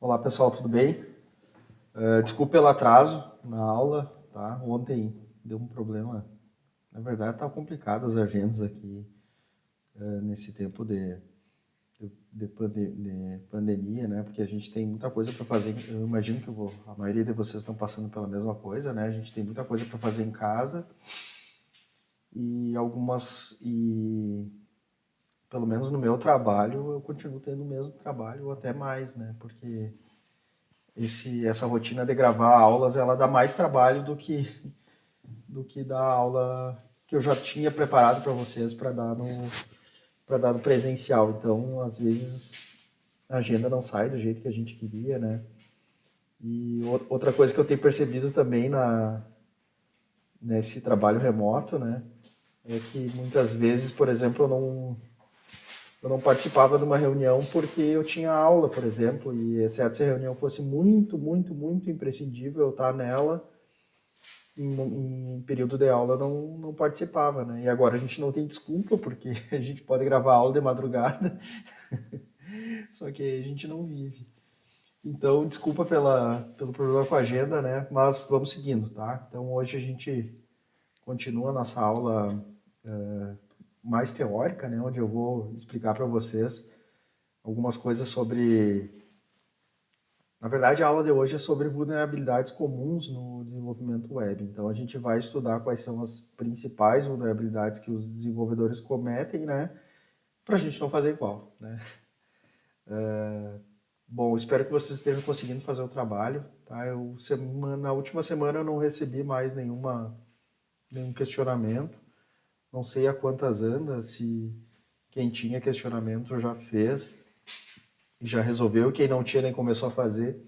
Olá pessoal, tudo bem? Desculpa pelo atraso na aula, tá? Ontem deu um problema. Na verdade, tá complicado as agendas aqui nesse tempo de pandemia, né? Porque a gente tem muita coisa para fazer. Eu imagino que a maioria de vocês estão passando pela mesma coisa, né? A gente tem muita coisa para fazer em casa e pelo menos no meu trabalho eu continuo tendo o mesmo trabalho ou até mais, né? Porque essa rotina de gravar aulas, ela dá mais trabalho do que da aula que eu já tinha preparado para vocês para dar no presencial. Então, às vezes a agenda não sai do jeito que a gente queria, né? E outra coisa que eu tenho percebido também nesse trabalho remoto, né, é que muitas vezes, por exemplo, eu não participava de uma reunião porque eu tinha aula, por exemplo, e exceto se a reunião fosse muito, muito, muito imprescindível eu estar nela, em período de aula não participava, né? E agora a gente não tem desculpa, porque a gente pode gravar aula de madrugada, só que a gente não vive. Então, desculpa pelo problema com a agenda, né? Mas vamos seguindo, tá? Então, hoje a gente continua a nossa aula mais teórica, né? Onde eu vou explicar para vocês algumas coisas sobre. Na verdade, a aula de hoje é sobre vulnerabilidades comuns no desenvolvimento web. Então, a gente vai estudar quais são as principais vulnerabilidades que os desenvolvedores cometem, né? Para a gente não fazer igual, né? Bom, espero que vocês estejam conseguindo fazer o trabalho, tá? Na última semana eu não recebi mais nenhum questionamento. Não sei a quantas anda, se quem tinha questionamento já fez e já resolveu, quem não tinha nem começou a fazer.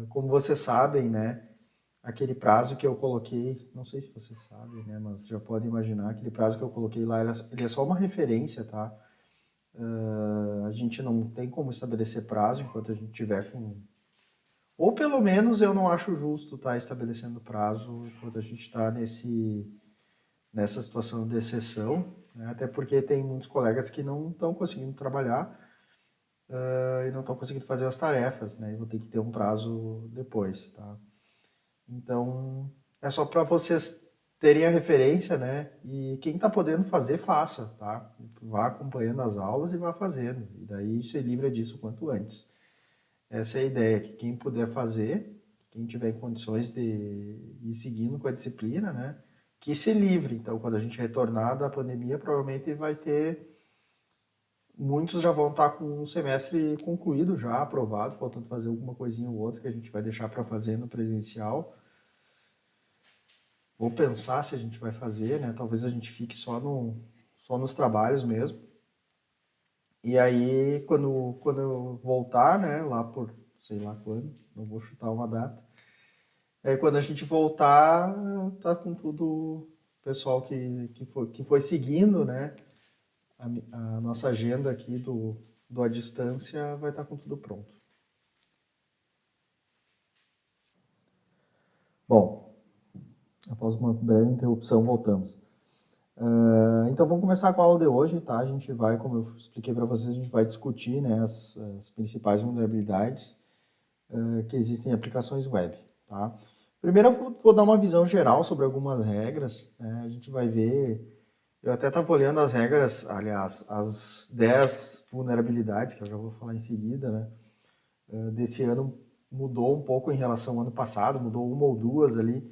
Como vocês sabem, né? Aquele prazo que eu coloquei, não sei se vocês sabem, né? Mas já podem imaginar, aquele prazo que eu coloquei lá, ele é só uma referência, tá? A gente não tem como estabelecer prazo enquanto a gente tiver com. Ou pelo menos eu não acho justo estar estabelecendo prazo enquanto a gente está nessa situação de exceção, né? Até porque tem muitos colegas que não estão conseguindo trabalhar e não estão conseguindo fazer as tarefas, né? E vou ter que ter um prazo depois, tá? Então, é só para vocês terem a referência, né? E quem está podendo fazer, faça, tá? Vá acompanhando as aulas e vá fazendo. E daí se livra disso o quanto antes. Essa é a ideia, que quem puder fazer, quem tiver em condições de ir seguindo com a disciplina, né? Que se livre. Então, quando a gente retornar da pandemia, provavelmente vai ter. Muitos já vão estar com um semestre concluído já, aprovado, faltando fazer alguma coisinha ou outra que a gente vai deixar para fazer no presencial. Vou pensar se a gente vai fazer, né? Talvez a gente fique só nos trabalhos mesmo. E aí, quando eu voltar, né, lá por sei lá quando, não vou chutar uma data. Aí quando a gente voltar, tá com tudo, o pessoal que foi seguindo, né, a nossa agenda aqui do à distância vai estar com tudo pronto. Bom, após uma breve interrupção, voltamos. Então vamos começar com a aula de hoje, tá? A gente vai, como eu expliquei para vocês, a gente vai discutir, né, as principais vulnerabilidades que existem em aplicações web, tá? Primeiro eu vou dar uma visão geral sobre algumas regras, né? A gente vai ver, eu até estava olhando as regras, aliás, as 10 vulnerabilidades, que eu já vou falar em seguida, né? Desse ano mudou um pouco em relação ao ano passado, mudou uma ou duas ali,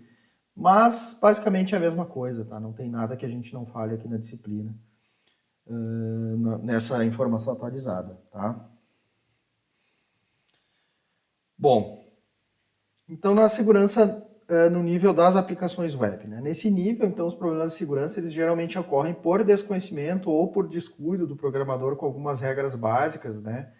mas basicamente é a mesma coisa, tá? Não tem nada que a gente não fale aqui na disciplina, nessa informação atualizada, tá? Bom, então na segurança no nível das aplicações web, né? Nesse nível, então, os problemas de segurança eles geralmente ocorrem por desconhecimento ou por descuido do programador com algumas regras básicas, né?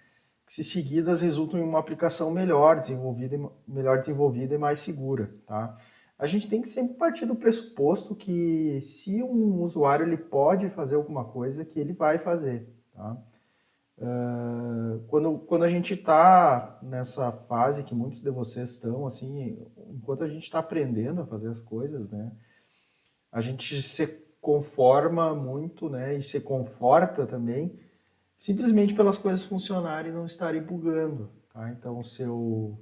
Que se seguidas resultam em uma aplicação melhor desenvolvida e mais segura, tá? A gente tem que sempre partir do pressuposto que se um usuário ele pode fazer alguma coisa, que ele vai fazer, tá? Quando a gente está nessa fase que muitos de vocês estão, assim, enquanto a gente está aprendendo a fazer as coisas, né? A gente se conforma muito, né? E se conforta também simplesmente pelas coisas funcionarem e não estarem bugando, tá? Tá? Então, se eu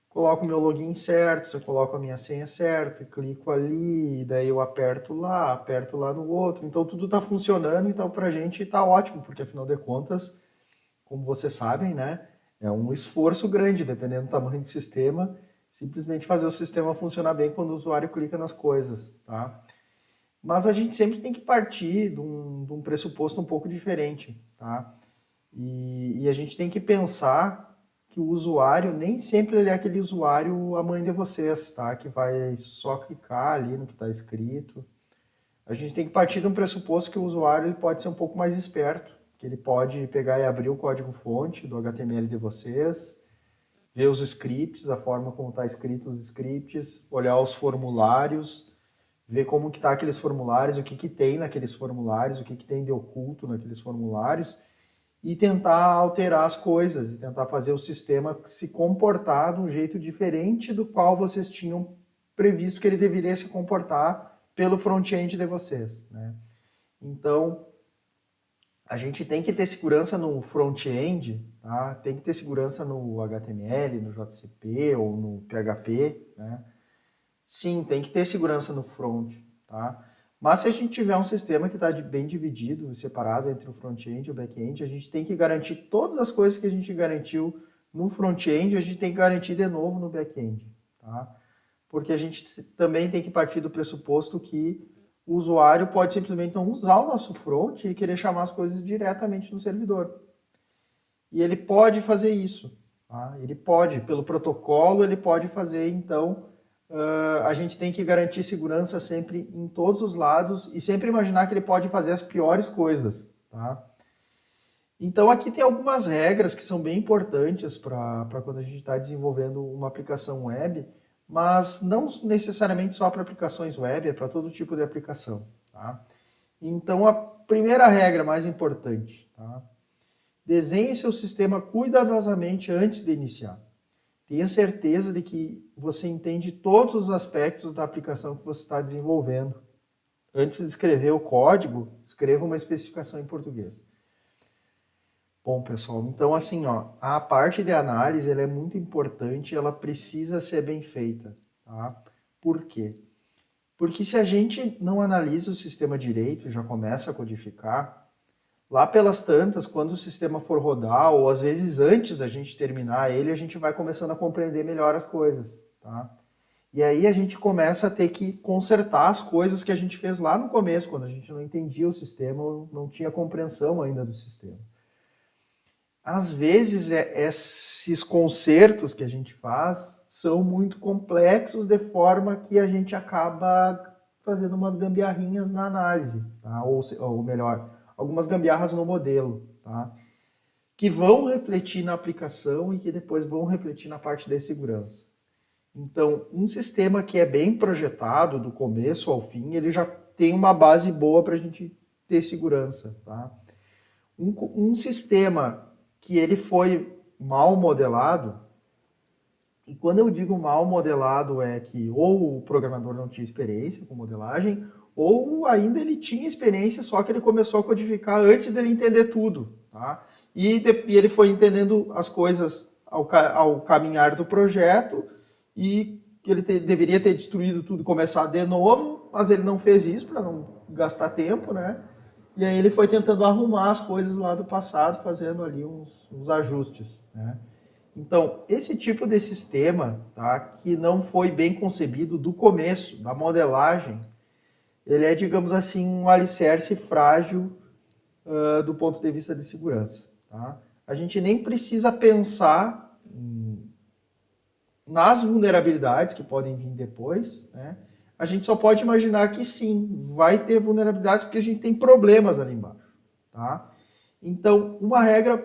coloco o meu login certo, se eu coloco a minha senha certa, clico ali, daí eu aperto lá no outro. Então, tudo está funcionando, então para a gente está ótimo, porque afinal de contas, como vocês sabem, né, é um esforço grande, dependendo do tamanho do sistema, simplesmente fazer o sistema funcionar bem quando o usuário clica nas coisas, tá? Mas a gente sempre tem que partir de um pressuposto um pouco diferente, tá? E a gente tem que pensar que o usuário, nem sempre ele é aquele usuário a mãe de vocês, tá? Que vai só clicar ali no que está escrito. A gente tem que partir de um pressuposto que o usuário ele pode ser um pouco mais esperto, que ele pode pegar e abrir o código-fonte do HTML de vocês, ver os scripts, a forma como está escrito os scripts, olhar os formulários, ver como que tá aqueles formulários, o que que tem naqueles formulários, o que que tem de oculto naqueles formulários, e tentar alterar as coisas, e tentar fazer o sistema se comportar de um jeito diferente do qual vocês tinham previsto que ele deveria se comportar pelo front-end de vocês, né? Então, a gente tem que ter segurança no front-end, tá? Tem que ter segurança no HTML, no JCP ou no PHP, né? Sim, tem que ter segurança no front, tá? Mas se a gente tiver um sistema que está bem dividido, separado entre o front-end e o back-end, a gente tem que garantir todas as coisas que a gente garantiu no front-end, a gente tem que garantir de novo no back-end, tá? Porque a gente também tem que partir do pressuposto que o usuário pode simplesmente não usar o nosso front e querer chamar as coisas diretamente no servidor. E ele pode fazer isso, tá? Ele pode, pelo protocolo, ele pode fazer, então a gente tem que garantir segurança sempre em todos os lados e sempre imaginar que ele pode fazer as piores coisas, tá? Então aqui tem algumas regras que são bem importantes para quando a gente está desenvolvendo uma aplicação web, mas não necessariamente só para aplicações web, é para todo tipo de aplicação, tá? Então a primeira regra mais importante, tá? Desenhe seu sistema cuidadosamente antes de iniciar. Tenha certeza de que você entende todos os aspectos da aplicação que você está desenvolvendo. Antes de escrever o código, escreva uma especificação em português. Bom, pessoal, então assim, ó, a parte de análise ela é muito importante, ela precisa ser bem feita, tá? Por quê? Porque se a gente não analisa o sistema direito e já começa a codificar, lá pelas tantas, quando o sistema for rodar, ou às vezes antes da gente terminar ele, a gente vai começando a compreender melhor as coisas, tá? E aí a gente começa a ter que consertar as coisas que a gente fez lá no começo, quando a gente não entendia o sistema, ou não tinha compreensão ainda do sistema. Às vezes, esses consertos que a gente faz são muito complexos, de forma que a gente acaba fazendo umas gambiarrinhas na análise, tá? Ou melhor, algumas gambiarras no modelo, tá? Que vão refletir na aplicação e que depois vão refletir na parte de segurança. Então, um sistema que é bem projetado do começo ao fim, ele já tem uma base boa para a gente ter segurança, tá? Um sistema que ele foi mal modelado, e quando eu digo mal modelado é que ou o programador não tinha experiência com modelagem, ou ainda ele tinha experiência, só que ele começou a codificar antes dele entender tudo, tá? E ele foi entendendo as coisas ao caminhar do projeto, e ele deveria ter destruído tudo e começado de novo, mas ele não fez isso para não gastar tempo, né? E aí ele foi tentando arrumar as coisas lá do passado, fazendo ali uns ajustes, né? Então, esse tipo de sistema, tá, que não foi bem concebido do começo, da modelagem, ele é, digamos assim, um alicerce frágil do ponto de vista de segurança. Tá? A gente nem precisa pensar nas vulnerabilidades que podem vir depois, né? A gente só pode imaginar que sim, vai ter vulnerabilidades porque a gente tem problemas ali embaixo. Tá? Então, uma regra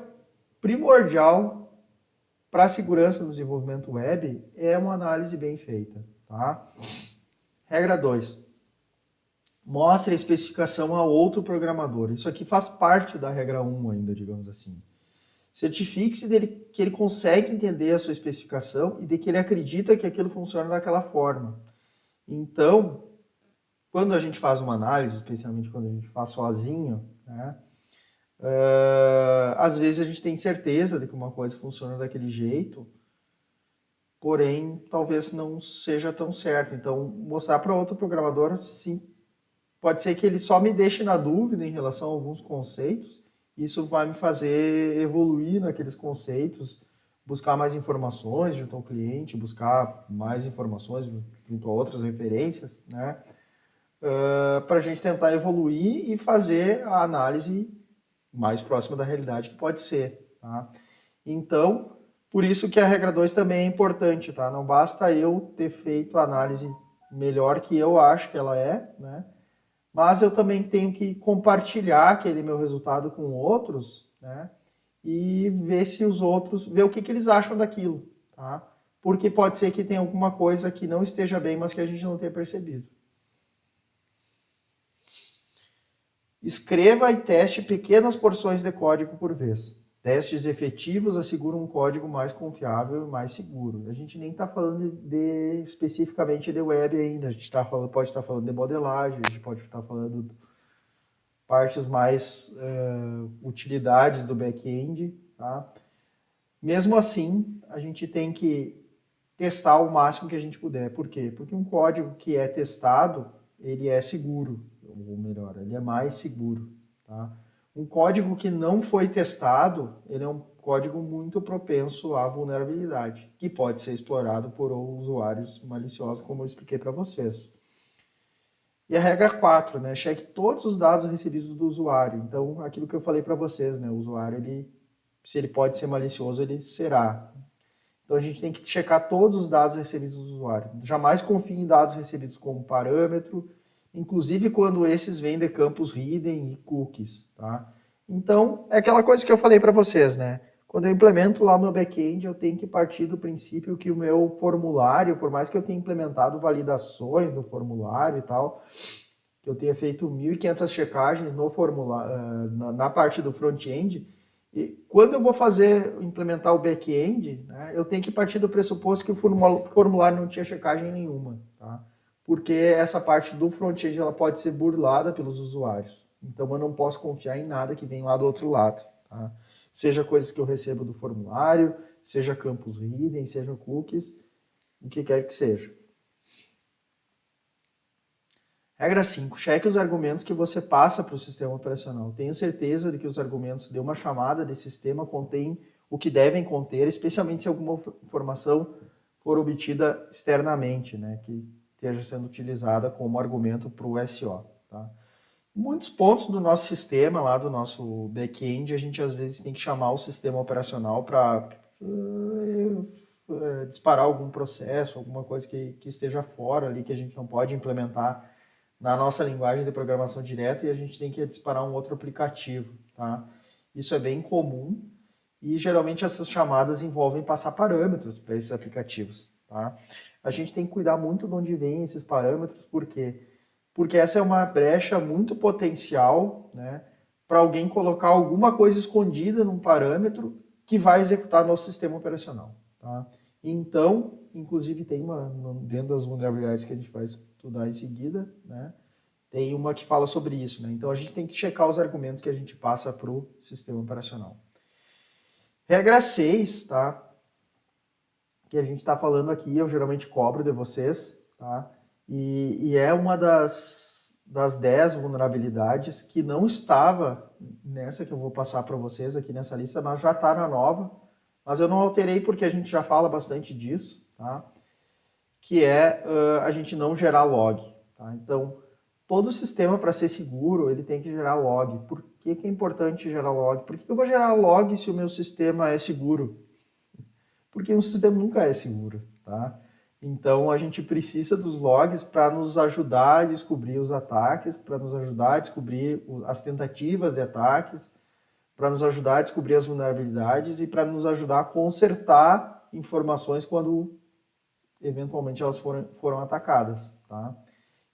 primordial para a segurança no desenvolvimento web é uma análise bem feita. Tá? Regra 2. Mostre a especificação a outro programador. Isso aqui faz parte da regra 1 ainda, digamos assim. Certifique-se que ele consegue entender a sua especificação e de que ele acredita que aquilo funciona daquela forma. Então, quando a gente faz uma análise, especialmente quando a gente faz sozinho, né, Às vezes a gente tem certeza de que uma coisa funciona daquele jeito, porém talvez não seja tão certo. Então, mostrar para outro programador, sim, pode ser que ele só me deixe na dúvida em relação a alguns conceitos. Isso vai me fazer evoluir naqueles conceitos, buscar mais informações junto ao cliente, buscar mais informações junto a outras referências, né? Para a gente tentar evoluir e fazer a análise mais próxima da realidade que pode ser. Tá? Então, por isso que a regra 2 também é importante. Tá? Não basta eu ter feito a análise melhor que eu acho que ela é, né? Mas eu também tenho que compartilhar aquele meu resultado com outros, né? E ver se os outros, ver o que eles acham daquilo, tá? Porque pode ser que tenha alguma coisa que não esteja bem, mas que a gente não tenha percebido. Escreva e teste pequenas porções de código por vez. Testes efetivos asseguram um código mais confiável e mais seguro. A gente nem está falando especificamente de web ainda. A gente pode estar falando de modelagem, a gente pode estar falando de partes mais utilidades do back-end. Tá? Mesmo assim, a gente tem que testar o máximo que a gente puder. Por quê? Porque um código que é testado, ele é seguro, ou melhor, ele é mais seguro. Tá? Um código que não foi testado, ele é um código muito propenso à vulnerabilidade, que pode ser explorado por usuários maliciosos, como eu expliquei para vocês. E a regra 4, né? Cheque todos os dados recebidos do usuário. Então, aquilo que eu falei para vocês, né? O usuário, se ele pode ser malicioso, ele será. Então a gente tem que checar todos os dados recebidos do usuário. Jamais confie em dados recebidos como parâmetro, inclusive quando esses vêm de campos hidden e cookies. Tá? Então, é aquela coisa que eu falei para vocês, né? Quando eu implemento lá o meu back-end, eu tenho que partir do princípio que o meu formulário, por mais que eu tenha implementado validações no formulário e tal, que eu tenha feito 1.500 checagens no formulário, na parte do front-end, e quando eu vou implementar o back-end, né, eu tenho que partir do pressuposto que o formulário não tinha checagem nenhuma, tá? Porque essa parte do front-end ela pode ser burlada pelos usuários. Então eu não posso confiar em nada que vem lá do outro lado, tá? Seja coisas que eu recebo do formulário, seja campos hidden, seja cookies, o que quer que seja. Regra 5. Cheque os argumentos que você passa para o sistema operacional. Tenha certeza de que os argumentos de uma chamada de sistema contêm o que devem conter, especialmente se alguma informação for obtida externamente, né, que esteja sendo utilizada como argumento para o SO. Tá? Muitos pontos do nosso sistema, lá do nosso back-end, a gente às vezes tem que chamar o sistema operacional para disparar algum processo, alguma coisa que esteja fora ali, que a gente não pode implementar na nossa linguagem de programação direta e a gente tem que disparar um outro aplicativo. Tá? Isso é bem comum e geralmente essas chamadas envolvem passar parâmetros para esses aplicativos. Tá? A gente tem que cuidar muito de onde vêm esses parâmetros, por quê? Porque essa é uma brecha muito potencial, né, para alguém colocar alguma coisa escondida num parâmetro que vai executar nosso sistema operacional. Tá? Então, inclusive tem dentro das vulnerabilidades que a gente vai estudar em seguida, né, tem uma que fala sobre isso. Né? Então a gente tem que checar os argumentos que a gente passa para o sistema operacional. Regra 6, tá? Que a gente está falando aqui, eu geralmente cobro de vocês, tá? E é uma das 10 vulnerabilidades que não estava nessa que eu vou passar para vocês aqui nessa lista, mas já está na nova. Mas eu não alterei porque a gente já fala bastante disso, tá? Que é a gente não gerar log. Tá? Então, todo sistema, para ser seguro, ele tem que gerar log. Por que é importante gerar log? Por que eu vou gerar log se o meu sistema é seguro? Porque um sistema nunca é seguro. Tá? Então, a gente precisa dos logs para nos ajudar a descobrir os ataques, para nos ajudar a descobrir as tentativas de ataques, para nos ajudar a descobrir as vulnerabilidades e para nos ajudar a consertar informações quando eventualmente elas foram atacadas, tá?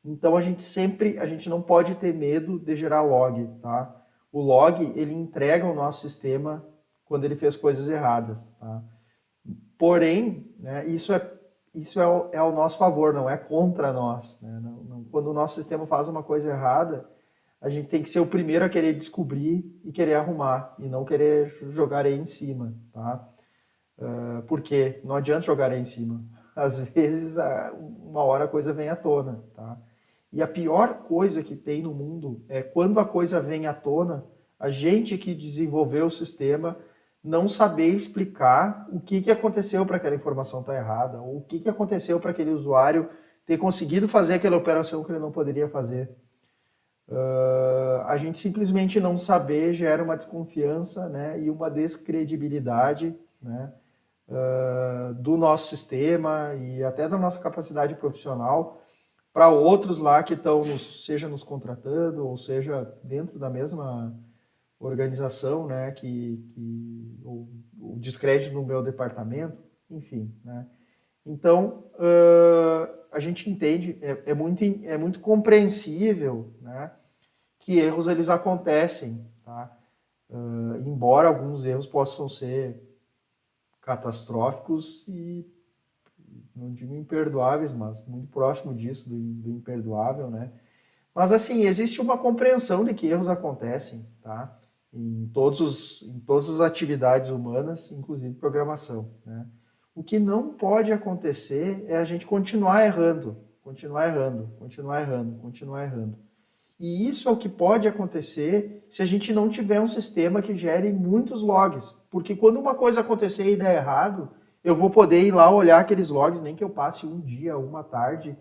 Então a gente não pode ter medo de gerar log, tá? O log, ele entrega o nosso sistema quando ele fez coisas erradas, tá? Porém, né, isso é ao nosso favor, não é contra nós, né? Quando o nosso sistema faz uma coisa errada, a gente tem que ser o primeiro a querer descobrir e querer arrumar, e não querer jogar areia em cima, tá? Porque não adianta jogar areia em cima. Às vezes, uma hora a coisa vem à tona, tá? E a pior coisa que tem no mundo é quando a coisa vem à tona, a gente que desenvolveu o sistema não saber explicar o que aconteceu para aquela informação estar errada, ou o que aconteceu para aquele usuário ter conseguido fazer aquela operação que ele não poderia fazer. A gente simplesmente não saber gera uma desconfiança, né, e uma descredibilidade, né, do nosso sistema e até da nossa capacidade profissional para outros lá que estão, seja nos contratando, ou seja dentro da mesma organização, né, o descrédito no meu departamento, enfim, né. Então, a gente entende, é muito compreensível, né, que erros eles acontecem, tá? Embora alguns erros possam ser catastróficos e, não digo imperdoáveis, mas muito próximo disso, do imperdoável, né? Mas, assim, existe uma compreensão de que erros acontecem, tá? Em todas as atividades humanas, inclusive programação, né? O que não pode acontecer é a gente continuar errando, continuar errando, continuar errando, continuar errando. E isso é o que pode acontecer se a gente não tiver um sistema que gere muitos logs. Porque quando uma coisa acontecer e der errado, eu vou poder ir lá olhar aqueles logs, nem que eu passe um dia, uma tarde,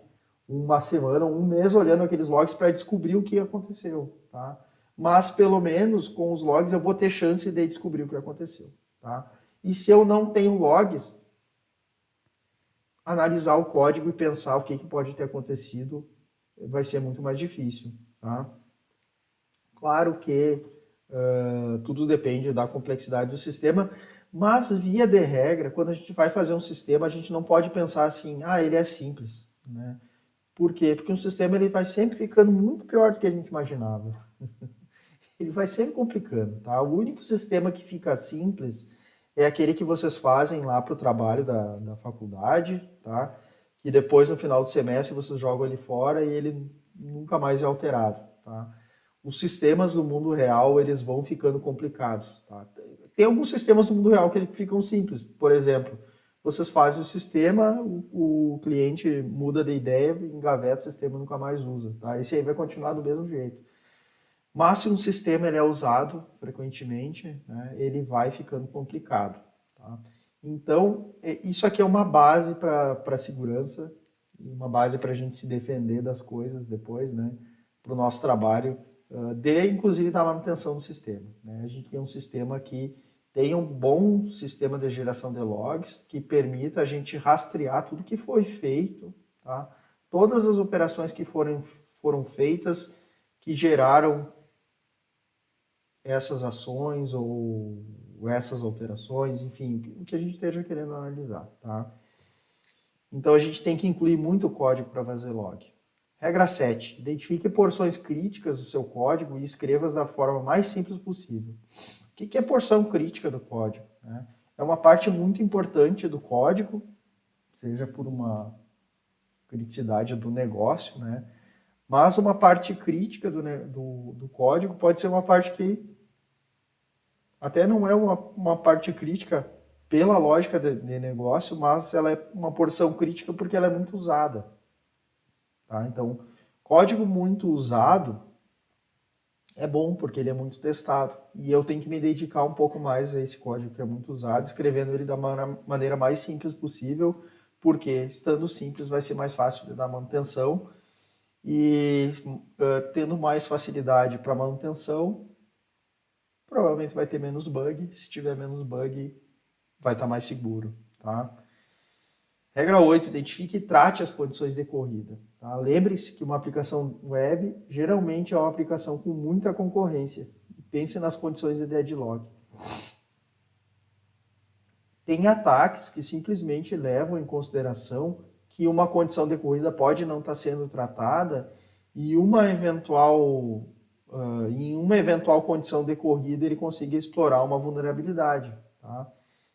uma semana, um mês olhando aqueles logs para descobrir o que aconteceu, tá? Mas pelo menos com os logs eu vou ter chance de descobrir o que aconteceu, tá? E se eu não tenho logs, analisar o código e pensar o que pode ter acontecido vai ser muito mais difícil, tá? Claro que tudo depende da complexidade do sistema, mas via de regra, quando a gente vai fazer um sistema, a gente não pode pensar assim, ele é simples, né? Por quê? Porque um sistema ele vai sempre ficando muito pior do que a gente imaginava. Ele vai sempre complicando, tá? O único sistema que fica simples é aquele que vocês fazem lá para o trabalho da faculdade, tá? E depois, no final do semestre, vocês jogam ele fora e ele nunca mais é alterado, tá? Os sistemas do mundo real, eles vão ficando complicados, tá? Tem alguns sistemas do mundo real que ficam simples. Por exemplo, vocês fazem o sistema, o cliente muda de ideia, engaveta o sistema e nunca mais usa, tá? Esse aí vai continuar do mesmo jeito. Mas se um sistema ele é usado frequentemente, né, ele vai ficando complicado, tá? Então, isso aqui é uma base para a segurança, uma base para a gente se defender das coisas depois, né, para o nosso trabalho, inclusive da manutenção do sistema, né? A gente tem um sistema que tem um bom sistema de geração de logs que permita a gente rastrear tudo que foi feito, tá? Todas as operações que foram feitas que geraram essas ações ou essas alterações, enfim, o que a gente esteja querendo analisar, tá? Então a gente tem que incluir muito código para fazer log. Regra 7. Identifique porções críticas do seu código e escreva-as da forma mais simples possível. O que é porção crítica do código? Né? É uma parte muito importante do código, seja por uma criticidade do negócio, né? Mas uma parte crítica do código pode ser uma parte que até não é uma parte crítica pela lógica de negócio, mas ela é uma porção crítica porque ela é muito usada. Tá? Então, código muito usado é bom porque ele é muito testado. E eu tenho que me dedicar um pouco mais a esse código que é muito usado, escrevendo ele da maneira mais simples possível, porque estando simples vai ser mais fácil de dar manutenção e tendo mais facilidade para manutenção, provavelmente vai ter menos bug. Se tiver menos bug, vai estar mais seguro. Tá? Regra 8, identifique e trate as condições de corrida. Tá? Lembre-se que uma aplicação web geralmente é uma aplicação com muita concorrência. Pense nas condições de deadlock. Tem ataques que simplesmente levam em consideração que uma condição de corrida pode não estar sendo tratada e em uma eventual condição de corrida ele consiga explorar uma vulnerabilidade. Tá?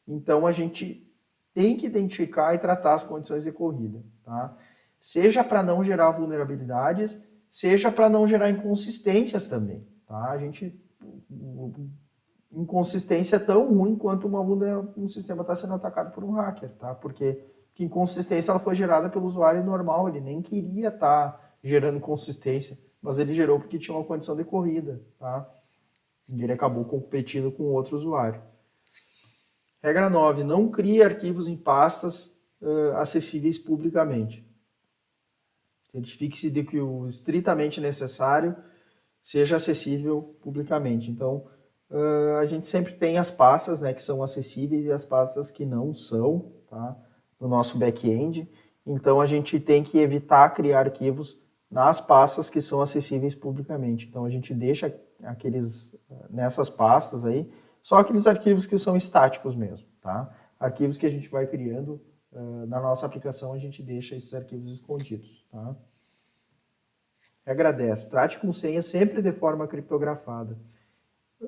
Então a gente tem que identificar e tratar as condições de corrida. Tá? Seja para não gerar vulnerabilidades, seja para não gerar inconsistências também. Tá? Inconsistência é tão ruim quanto um sistema está sendo atacado por um hacker, tá? Porque inconsistência ela foi gerada pelo usuário normal, ele nem queria estar gerando inconsistência, mas ele gerou porque tinha uma condição de corrida, tá? E ele acabou competindo com outro usuário. Regra 9, não crie arquivos em pastas acessíveis publicamente. Certifique-se de que o estritamente necessário seja acessível publicamente. Então, a gente sempre tem as pastas, né, que são acessíveis e as pastas que não são, tá, no nosso back-end. Então, a gente tem que evitar criar arquivos nas pastas que são acessíveis publicamente. Então, a gente deixa nessas pastas aí, só aqueles arquivos que são estáticos mesmo, tá? Arquivos que a gente vai criando na nossa aplicação, a gente deixa esses arquivos escondidos, tá? Regra 10. Trate com senha sempre de forma criptografada.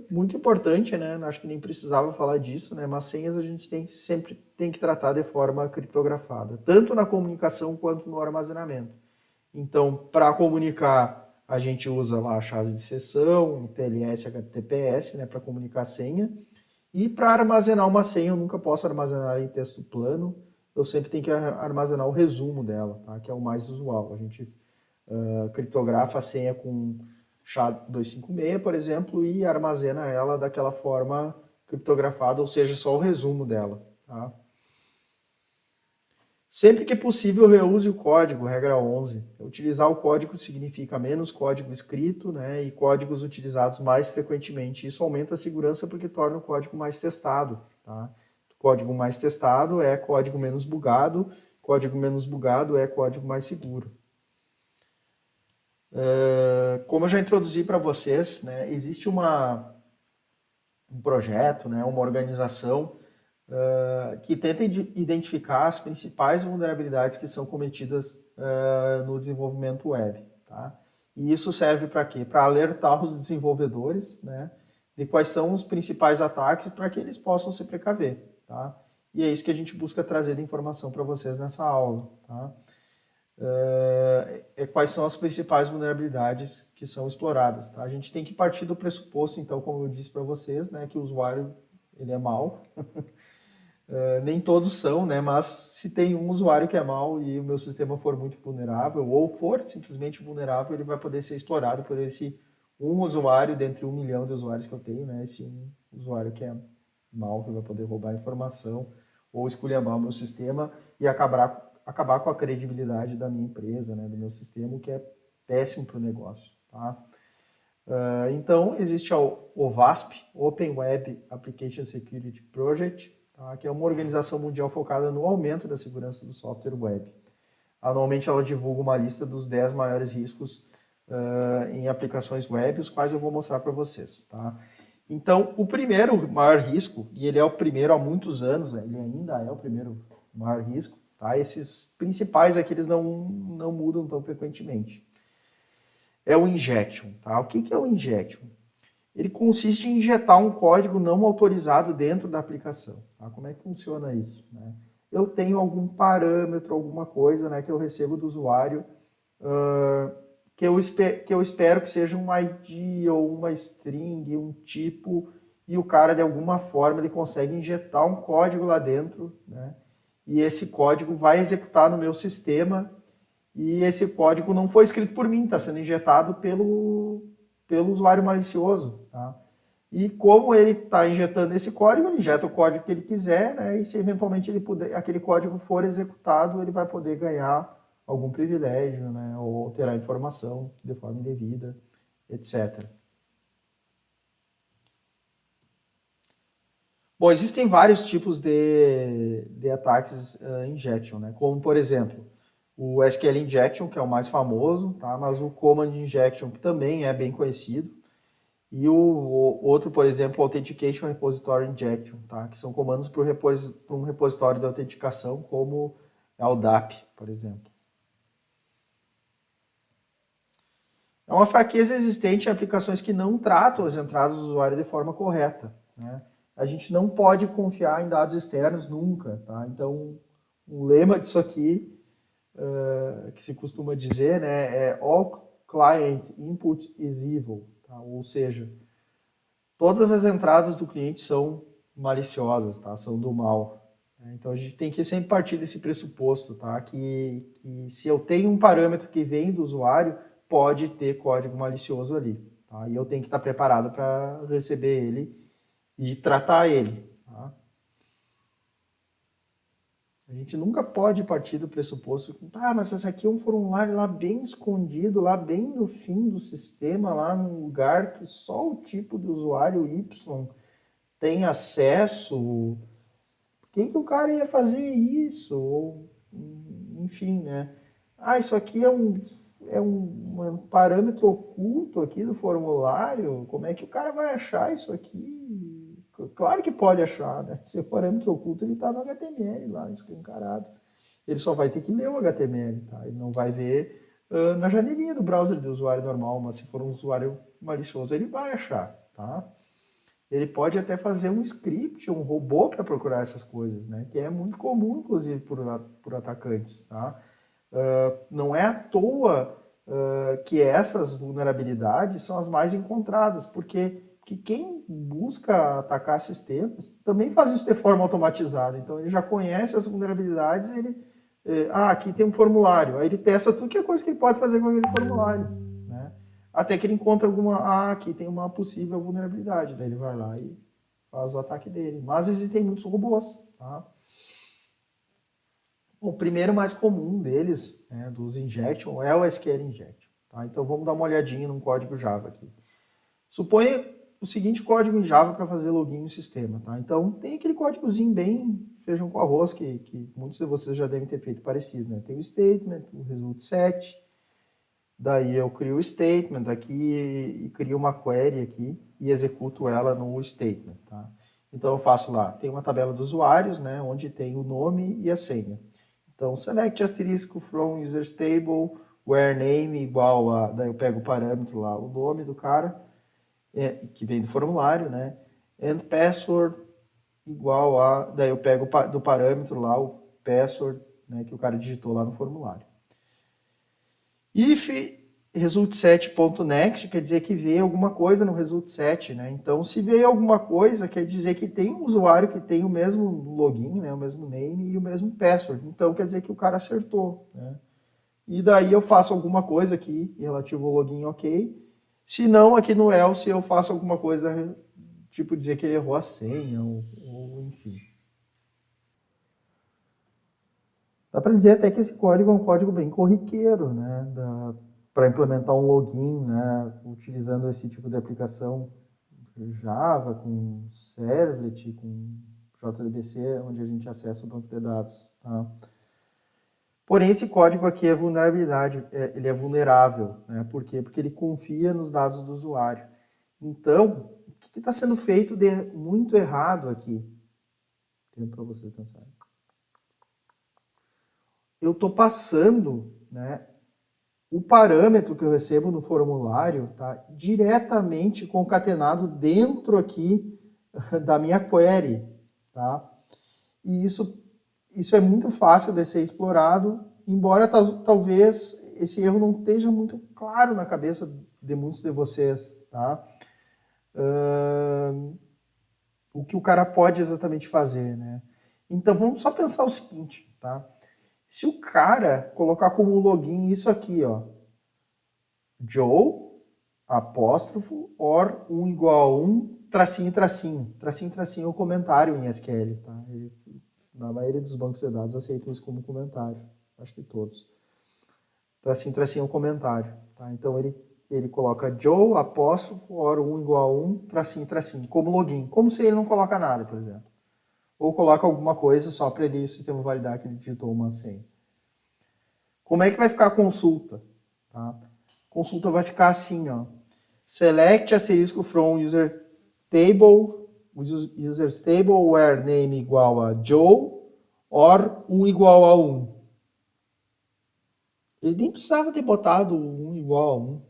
Muito importante, né? Acho que nem precisava falar disso, né? Mas senhas a gente sempre tem que tratar de forma criptografada, tanto na comunicação quanto no armazenamento. Então, para comunicar, a gente usa lá chaves de sessão, TLS, HTTPS, né? Para comunicar a senha. E para armazenar uma senha, eu nunca posso armazenar em texto plano, eu sempre tenho que armazenar o resumo dela, tá? Que é o mais usual. A gente criptografa a senha com SHA-256, por exemplo, e armazena ela daquela forma criptografada, ou seja, só o resumo dela. Tá? Sempre que possível, reuse o código, regra 11. Utilizar o código significa menos código escrito, né, e códigos utilizados mais frequentemente. Isso aumenta a segurança porque torna o código mais testado. Tá? Código mais testado é código menos bugado é código mais seguro. Como eu já introduzi para vocês, né, existe um projeto, né, uma organização que tenta identificar as principais vulnerabilidades que são cometidas no desenvolvimento web. Tá? E isso serve para quê? Para alertar os desenvolvedores, né, de quais são os principais ataques para que eles possam se precaver. Tá? E é isso que a gente busca trazer de informação para vocês nessa aula. Tá? Quais são as principais vulnerabilidades que são exploradas. Tá? A gente tem que partir do pressuposto, então, como eu disse para vocês, né, que o usuário ele é mau. Nem todos são, né, mas se tem um usuário que é mau e o meu sistema for muito vulnerável, ou for simplesmente vulnerável, ele vai poder ser explorado por esse um usuário dentre 1 milhão de usuários que eu tenho, né, esse um usuário que é mau, que vai poder roubar informação ou esculhambar o meu sistema e acabar com a credibilidade da minha empresa, né, do meu sistema, o que é péssimo para o negócio. Tá? Então, existe a OWASP, Open Web Application Security Project, tá? Que é uma organização mundial focada no aumento da segurança do software web. Anualmente, ela divulga uma lista dos 10 maiores riscos em aplicações web, os quais eu vou mostrar para vocês. Tá? Então, o primeiro maior risco, e ele é o primeiro há muitos anos, né? Ele ainda é o primeiro maior risco, tá? Esses principais aqui eles não mudam tão frequentemente. É o injection. Tá? O que é o injection? Ele consiste em injetar um código não autorizado dentro da aplicação. Tá? Como é que funciona isso? Né? Eu tenho algum parâmetro, alguma coisa, né, que eu recebo do usuário, que eu espero que seja um ID ou uma string, um tipo, e o cara, de alguma forma, ele consegue injetar um código lá dentro, né? E esse código vai executar no meu sistema, e esse código não foi escrito por mim, está sendo injetado pelo usuário malicioso. Tá? E como ele está injetando esse código, ele injeta o código que ele quiser, né? E se eventualmente aquele código for executado, ele vai poder ganhar algum privilégio, né? Ou alterar informação de forma indevida, etc. Bom, existem vários tipos de ataques injection, né? Como, por exemplo, o SQL Injection, que é o mais famoso, tá? Mas o Command Injection, que também é bem conhecido, e o outro, por exemplo, o Authentication Repository Injection, tá? Que são comandos para um repositório de autenticação, como é o DAP, por exemplo. É uma fraqueza existente em aplicações que não tratam as entradas do usuário de forma correta. Né? A gente não pode confiar em dados externos nunca. Tá? Então, o lema disso aqui, que se costuma dizer, né, é all client input is evil, tá? Ou seja, todas as entradas do cliente são maliciosas, tá? São do mal. Então a gente tem que sempre partir desse pressuposto, tá? Que se eu tenho um parâmetro que vem do usuário, pode ter código malicioso ali, tá? E eu tenho que estar preparado para receber ele e tratar ele, tá? A gente nunca pode partir do pressuposto que, mas esse aqui é um formulário lá bem escondido, lá bem no fim do sistema, lá num lugar que só o tipo de usuário Y tem acesso. Por que o cara ia fazer isso? Ou, enfim, né? Isso aqui é um parâmetro oculto aqui do formulário. Como é que o cara vai achar isso aqui? Claro que pode achar, né? Se o parâmetro oculto ele está no HTML lá, escancarado. Ele só vai ter que ler o HTML, tá? Ele não vai ver na janelinha do browser do usuário normal, mas se for um usuário malicioso, ele vai achar, tá? Ele pode até fazer um script, um robô para procurar essas coisas, né? Que é muito comum, inclusive, por atacantes, tá? Não é à toa que essas vulnerabilidades são as mais encontradas, porque quem busca atacar sistemas também faz isso de forma automatizada. Então, ele já conhece as vulnerabilidades, aqui tem um formulário. Aí ele testa tudo que é coisa que ele pode fazer com aquele formulário, né? Até que ele encontra aqui tem uma possível vulnerabilidade. Daí ele vai lá e faz o ataque dele. Mas existem muitos robôs, tá? O primeiro mais comum deles, né, dos injection, é o SQL injection. Tá? Então, vamos dar uma olhadinha num código Java aqui. Suponha o seguinte código em Java para fazer login no sistema, tá? Então, tem aquele códigozinho bem feijão com arroz, que muitos de vocês já devem ter feito parecido, né? Tem o statement, o result set, daí eu crio o statement aqui e crio uma query aqui e executo ela no statement, tá? Então, eu faço lá, tem uma tabela dos usuários, né? Onde tem o nome e a senha. Então, select asterisco from users table, where name igual a... Daí eu pego o parâmetro lá, o nome do cara, que vem do formulário, né? And password igual a... Daí eu pego do parâmetro lá o password, né, que o cara digitou lá no formulário. If resultSet.next quer dizer que veio alguma coisa no resultSet, né? Então, se veio alguma coisa, quer dizer que tem um usuário que tem o mesmo login, né, o mesmo name e o mesmo password. Então, quer dizer que o cara acertou, né? E daí eu faço alguma coisa aqui relativo ao login, ok. Se não, aqui no else eu faço alguma coisa, tipo dizer que ele errou a senha, ou enfim. Dá para dizer até que esse código é um código bem corriqueiro, né? Para implementar um login, né? Utilizando esse tipo de aplicação Java, com Servlet, com JDBC, onde a gente acessa o banco de dados. Tá? Porém, esse código aqui é vulnerabilidade, ele é vulnerável, né? Por quê? Porque ele confia nos dados do usuário. Então, o que está sendo feito de muito errado aqui? Tempo para você pensar. Eu estou passando, né, o parâmetro que eu recebo no formulário, tá, diretamente concatenado dentro aqui da minha query. Tá? E isso é muito fácil de ser explorado, embora talvez esse erro não esteja muito claro na cabeça de muitos de vocês. Tá? O que o cara pode exatamente fazer, né? Então vamos só pensar o seguinte, tá? Se o cara colocar como login isso aqui, ó, Joe, apóstrofo, or 1 igual a 1, tracinho, tracinho. Tracinho, tracinho é um comentário em SQL, tá? Na maioria dos bancos de dados aceitam isso como comentário. Acho que todos. Tracinho, tracinho é um comentário, tá? Então ele coloca Joe, apóstrofo, or 1 igual a 1, tracinho, tracinho, como login. Como se ele não coloca nada, por exemplo. Ou coloca alguma coisa só para o sistema validar que ele digitou uma senha. Como é que vai ficar a consulta? Tá? A consulta vai ficar assim, ó. Select asterisco from user table, users table where name igual a Joe or 1 igual a 1. Ele nem precisava ter botado 1 igual a 1.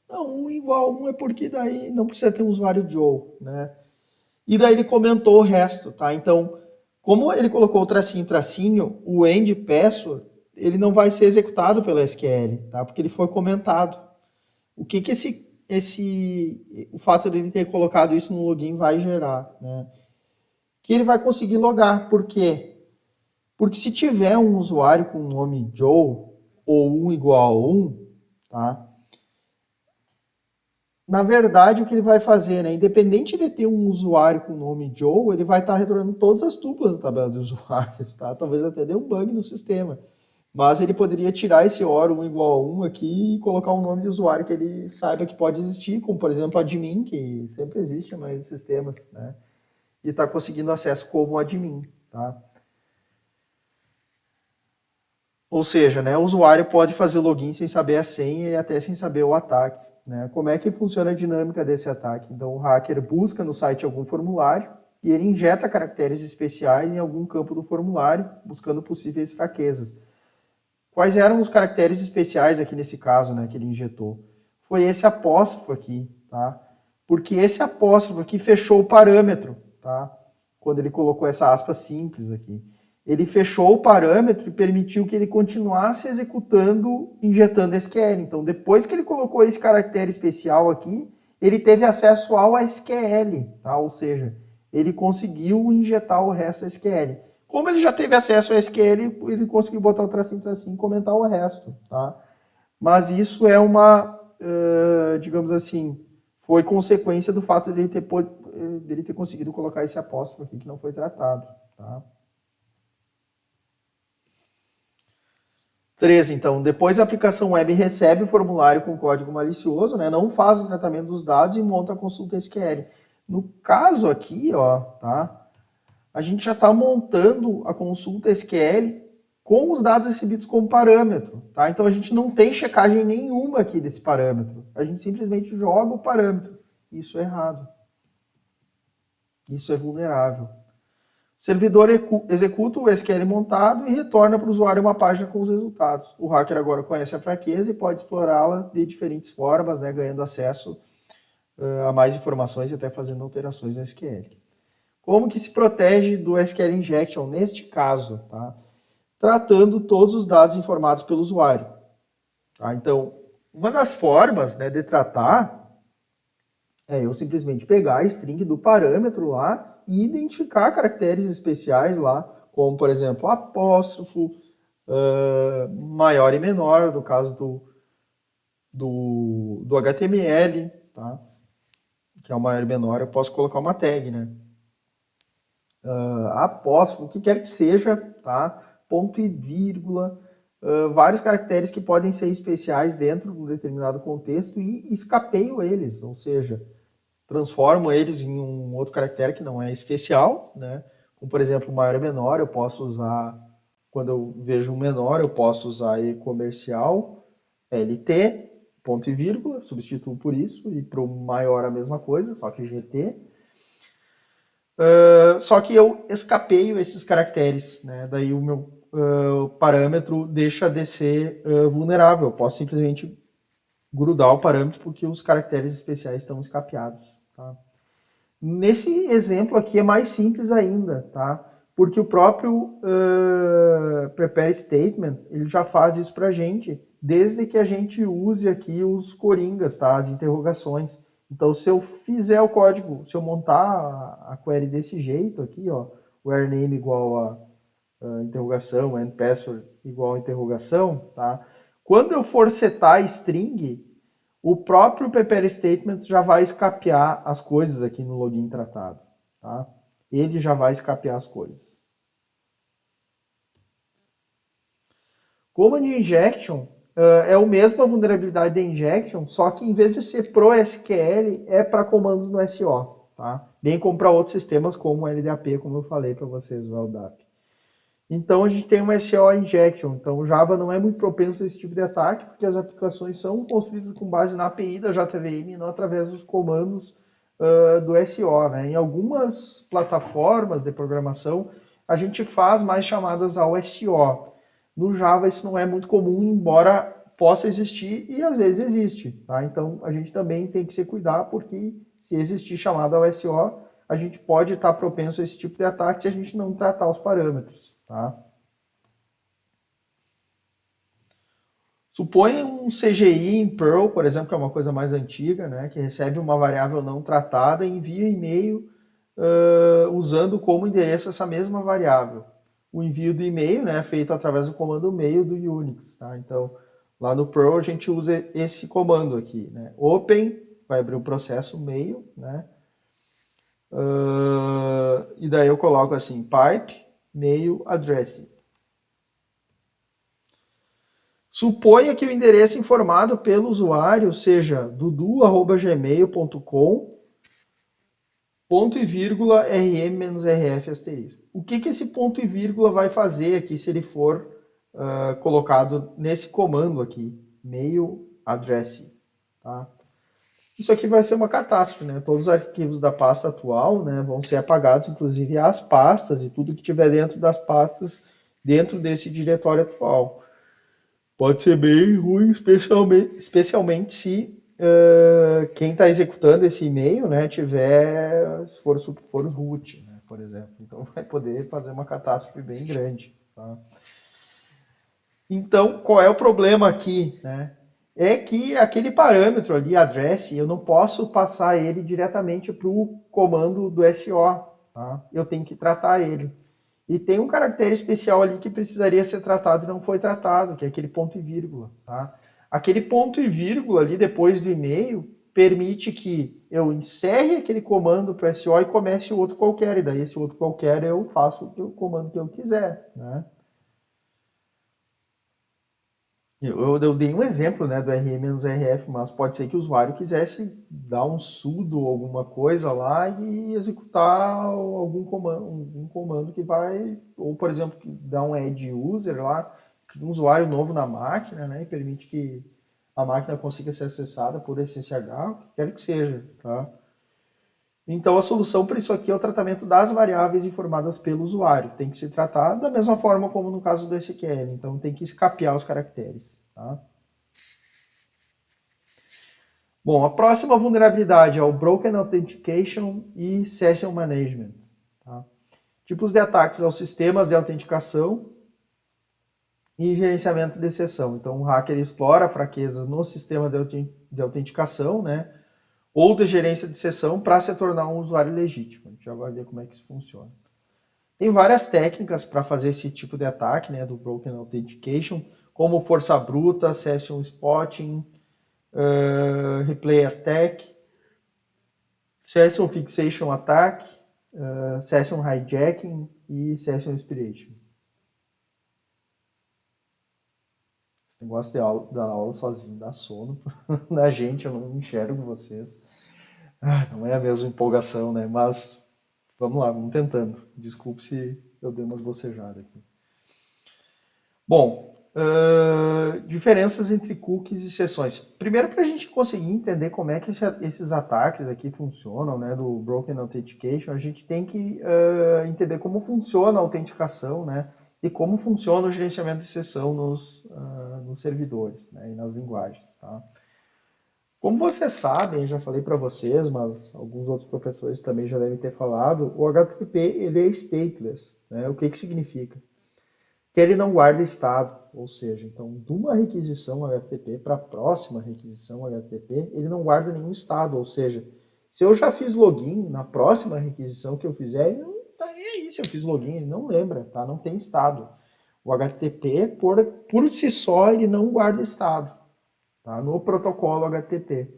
Não, 1 igual a 1 é porque daí não precisa ter um usuário Joe, né? E daí ele comentou o resto, tá? Então, como ele colocou o tracinho, tracinho, o end password, ele não vai ser executado pelo SQL, tá? Porque ele foi comentado. O que o fato de ele ter colocado isso no login vai gerar, né? Que ele vai conseguir logar. Por quê? Porque se tiver um usuário com o nome Joe ou 1 igual a 1, tá? Na verdade, o que ele vai fazer, né? Independente de ter um usuário com o nome Joe, ele vai estar retornando todas as tuplas da tabela de usuários, tá? Talvez até dê um bug no sistema. Mas ele poderia tirar esse OR 1 igual a 1 aqui e colocar um nome de usuário que ele saiba que pode existir, como por exemplo admin, que sempre existe na maioria dos sistemas, né? E está conseguindo acesso como admin, tá? Ou seja, né, o usuário pode fazer o login sem saber a senha e até sem saber o ataque, né? Como é que funciona a dinâmica desse ataque? Então o hacker busca no site algum formulário e ele injeta caracteres especiais em algum campo do formulário, buscando possíveis fraquezas. Quais eram os caracteres especiais aqui nesse caso, né, que ele injetou? Foi esse apóstrofo aqui, tá? Porque esse apóstrofo aqui fechou o parâmetro, tá? Quando ele colocou essa aspa simples aqui. Ele fechou o parâmetro e permitiu que ele continuasse executando, injetando SQL. Então, depois que ele colocou esse caractere especial aqui, ele teve acesso ao SQL, tá? Ou seja, ele conseguiu injetar o resto do SQL. Como ele já teve acesso ao SQL, ele conseguiu botar o tracinho e comentar o resto, tá? Mas isso é digamos assim, foi consequência do fato dele ter conseguido colocar esse apóstrofo aqui que não foi tratado, tá? 3, então, depois a aplicação web recebe o formulário com código malicioso, né, não faz o tratamento dos dados e monta a consulta SQL. No caso aqui, ó, tá, a gente já está montando a consulta SQL com os dados recebidos como parâmetro, tá? Então a gente não tem checagem nenhuma aqui desse parâmetro. A gente simplesmente joga o parâmetro. Isso é errado. Isso é vulnerável. O servidor executa o SQL montado e retorna para o usuário uma página com os resultados. O hacker agora conhece a fraqueza e pode explorá-la de diferentes formas, né, ganhando acesso a mais informações e até fazendo alterações no SQL. Como que se protege do SQL Injection neste caso? Tá? Tratando todos os dados informados pelo usuário. Tá? Então, uma das formas, né, de tratar é eu simplesmente pegar a string do parâmetro lá e identificar caracteres especiais lá, como, por exemplo, apóstrofo, maior e menor, no caso do HTML, tá? Que é o maior e menor, eu posso colocar uma tag, né? Apóstrofo, o que quer que seja, tá? Ponto e vírgula, vários caracteres que podem ser especiais dentro de um determinado contexto e escapeio eles, ou seja, transformo eles em um outro caractere que não é especial, né? Como, por exemplo, maior e menor, eu posso usar, quando eu vejo um menor, eu posso usar e comercial, LT, ponto e vírgula, substituo por isso, e para o maior a mesma coisa, só que GT. Só que eu escapeio esses caracteres, né? Daí o meu parâmetro deixa de ser vulnerável. Eu posso simplesmente grudar o parâmetro porque os caracteres especiais estão escapeados. Tá? Nesse exemplo aqui é mais simples ainda, tá? Porque o próprio prepare statement ele já faz isso para a gente, desde que a gente use aqui os coringas, tá? As interrogações. Então, se eu fizer o código, se eu montar a query desse jeito aqui, ó, where name igual a interrogação, and password igual a interrogação, tá? Quando eu for setar a string, o próprio prepare statement já vai escapear as coisas aqui no login tratado, tá? Ele já vai escapear as coisas. Command injection é a mesma vulnerabilidade da injection, só que em vez de ser pro SQL, é para comandos no SO, tá? Bem como para outros sistemas como o LDAP, como eu falei para vocês, o LDAP. Então a gente tem um SO injection. Então o Java não é muito propenso a esse tipo de ataque, porque as aplicações são construídas com base na API da JVM e não através dos comandos do SO. Né? Em algumas plataformas de programação, a gente faz mais chamadas ao SO. No Java isso não é muito comum, embora possa existir e às vezes existe. Tá? Então a gente também tem que se cuidar, porque se existir chamada ao SO, a gente pode estar propenso a esse tipo de ataque se a gente não tratar os parâmetros. Tá? Supõe um CGI em Perl, por exemplo, que é uma coisa mais antiga, né, que recebe uma variável não tratada e envia e-mail usando como endereço essa mesma variável. O envio do e-mail, né, é feito através do comando mail do Unix. Tá? Então, lá no Perl a gente usa esse comando aqui. Né? Open, vai abrir o processo mail, né? E daí eu coloco assim, pipe, mail, addressing. Suponha que o endereço informado pelo usuário seja dudu@gmail.com, ponto e vírgula, rm-rf asterisco. O que esse ponto e vírgula vai fazer aqui se ele for colocado nesse comando aqui, mail address. Tá? Isso aqui vai ser uma catástrofe, né? Todos os arquivos da pasta atual, né, vão ser apagados, inclusive as pastas e tudo que tiver dentro das pastas dentro desse diretório atual. Pode ser bem ruim, especialmente se quem está executando esse e-mail, né, for root, né, por exemplo. Então vai poder fazer uma catástrofe bem grande. Tá? Então, qual é o problema aqui? Né? É que aquele parâmetro ali, address, eu não posso passar ele diretamente para o comando do SO. Tá? Eu tenho que tratar ele. E tem um caractere especial ali que precisaria ser tratado e não foi tratado, que é aquele ponto e vírgula. Tá? Aquele ponto e vírgula ali depois do e-mail permite que eu encerre aquele comando para o SO e comece o outro qualquer. E daí esse outro qualquer eu faço o comando que eu quiser. Né? Eu dei um exemplo, né, do RM-RF, mas pode ser que o usuário quisesse dar um sudo ou alguma coisa lá e executar algum comando que vai, ou por exemplo, dar um add user lá, um usuário novo na máquina, né, e permite que a máquina consiga ser acessada por SSH, o que quer que seja. Tá? Então a solução para isso aqui é o tratamento das variáveis informadas pelo usuário. Tem que se tratar da mesma forma como no caso do SQL. Então tem que escapear os caracteres. Tá? Bom, a próxima vulnerabilidade é o Broken Authentication e Session Management. Tá? Tipos de ataques aos sistemas de autenticação e gerenciamento de sessão. Então o hacker explora fraquezas no sistema de autenticação, né? Ou de gerência de sessão para se tornar um usuário legítimo. A gente já vai ver como é que isso funciona. Tem várias técnicas para fazer esse tipo de ataque, né, do Broken Authentication, como força bruta, Session Spotting, Replay Attack, Session Fixation Attack, Session Hijacking e Session Expiration. Esse negócio de dar aula sozinho dá sono na gente, eu não enxergo vocês. Não é a mesma empolgação, né? Mas vamos lá, vamos tentando. Desculpe se eu dei umas bocejadas aqui. Bom, diferenças entre cookies e sessões. Primeiro, para a gente conseguir entender como é que esses ataques aqui funcionam, né, do Broken Authentication, a gente tem que entender como funciona a autenticação, né, e como funciona o gerenciamento de sessão nos servidores, né, e nas linguagens. Tá? Como vocês sabem, eu já falei para vocês, mas alguns outros professores também já devem ter falado, o HTTP ele é stateless. Né? O que significa? Que ele não guarda estado, ou seja, então, de uma requisição HTTP para a próxima requisição HTTP, ele não guarda nenhum estado, ou seja, se eu já fiz login, na próxima requisição que eu fizer, ele não está nem aí se eu fiz login, ele não lembra, tá? Não tem estado. O HTTP, por si só, ele não guarda estado, tá? No protocolo HTTP.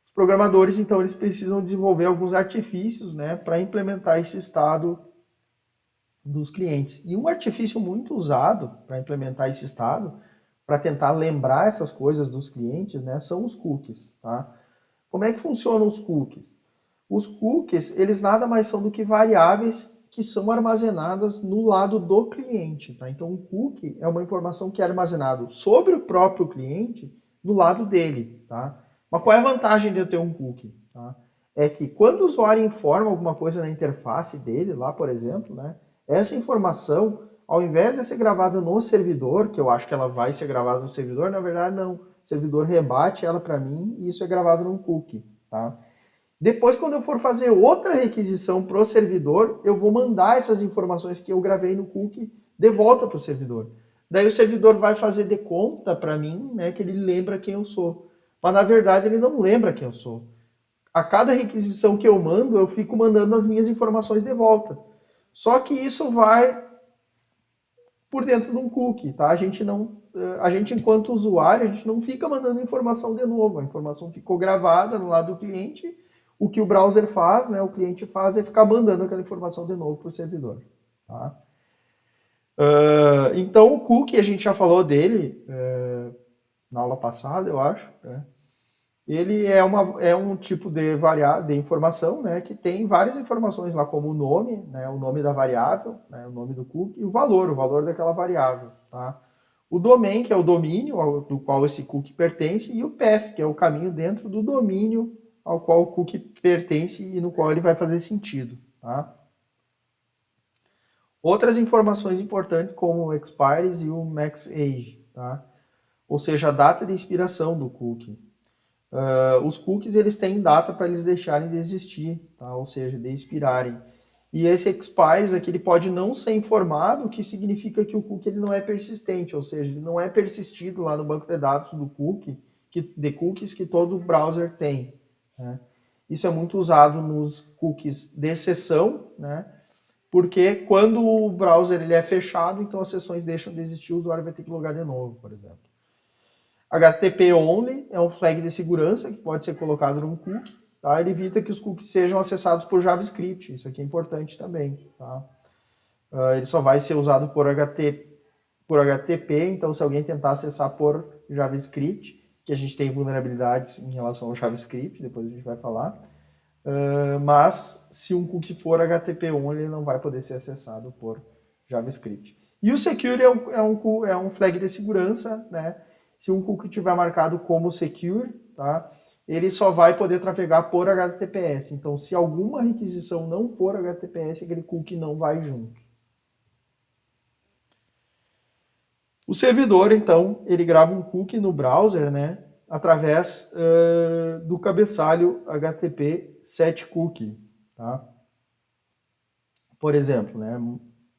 Os programadores, então, eles precisam desenvolver alguns artifícios, né, para implementar esse estado dos clientes. E um artifício muito usado para implementar esse estado, para tentar lembrar essas coisas dos clientes, né, são os cookies. Tá? Como é que funcionam os cookies? Os cookies, eles nada mais são do que variáveis que são armazenadas no lado do cliente. Tá? Então, um cookie é uma informação que é armazenada sobre o próprio cliente no lado dele. Tá? Mas qual é a vantagem de eu ter um cookie? Tá? É que quando o usuário informa alguma coisa na interface dele, lá por exemplo, né, essa informação, ao invés de ser gravada no servidor, que eu acho que ela vai ser gravada no servidor, na verdade não. O servidor rebate ela para mim e isso é gravado num cookie. Tá? Depois, quando eu for fazer outra requisição para o servidor, eu vou mandar essas informações que eu gravei no cookie de volta para o servidor. Daí o servidor vai fazer de conta para mim, né, que ele lembra quem eu sou. Mas na verdade ele não lembra quem eu sou. A cada requisição que eu mando, eu fico mandando as minhas informações de volta. Só que isso vai por dentro de um cookie, tá? A gente enquanto usuário, a gente não fica mandando informação de novo. A informação ficou gravada no lado do cliente. O que o browser faz, né, o cliente faz é ficar mandando aquela informação de novo para o servidor, tá? Então o cookie, a gente já falou dele na aula passada, eu acho, né? Ele é um tipo de informação, né, que tem várias informações lá, como o nome, né, o nome da variável, né, o nome do cookie, e o valor daquela variável. Tá? O domain, que é o domínio do qual esse cookie pertence, e o path, que é o caminho dentro do domínio ao qual o cookie pertence e no qual ele vai fazer sentido. Tá? Outras informações importantes, como o expires e o max age, tá? Ou seja, a data de expiração do cookie. Os cookies eles têm data para eles deixarem de existir, tá? Ou seja, de expirarem. E esse expires aqui ele pode não ser informado, o que significa que o cookie ele não é persistente, ou seja, ele não é persistido lá no banco de dados do cookie, de cookies que todo browser tem. Né? Isso é muito usado nos cookies de sessão, né? Porque quando o browser ele é fechado, então as sessões deixam de existir, o usuário vai ter que logar de novo, por exemplo. HTTP only é um flag de segurança que pode ser colocado num cookie. Tá? Ele evita que os cookies sejam acessados por JavaScript. Isso aqui é importante também. Tá? Ele só vai ser usado por HTTP, então se alguém tentar acessar por JavaScript, que a gente tem vulnerabilidades em relação ao JavaScript, depois a gente vai falar. Mas se um cookie for HTTP only, ele não vai poder ser acessado por JavaScript. E o secure é um flag de segurança, né? Se um cookie tiver marcado como secure, tá? Ele só vai poder trafegar por HTTPS. Então, se alguma requisição não for HTTPS, aquele cookie não vai junto. O servidor, então, ele grava um cookie no browser, né? Através do cabeçalho HTTP setCookie, tá? Por exemplo, né?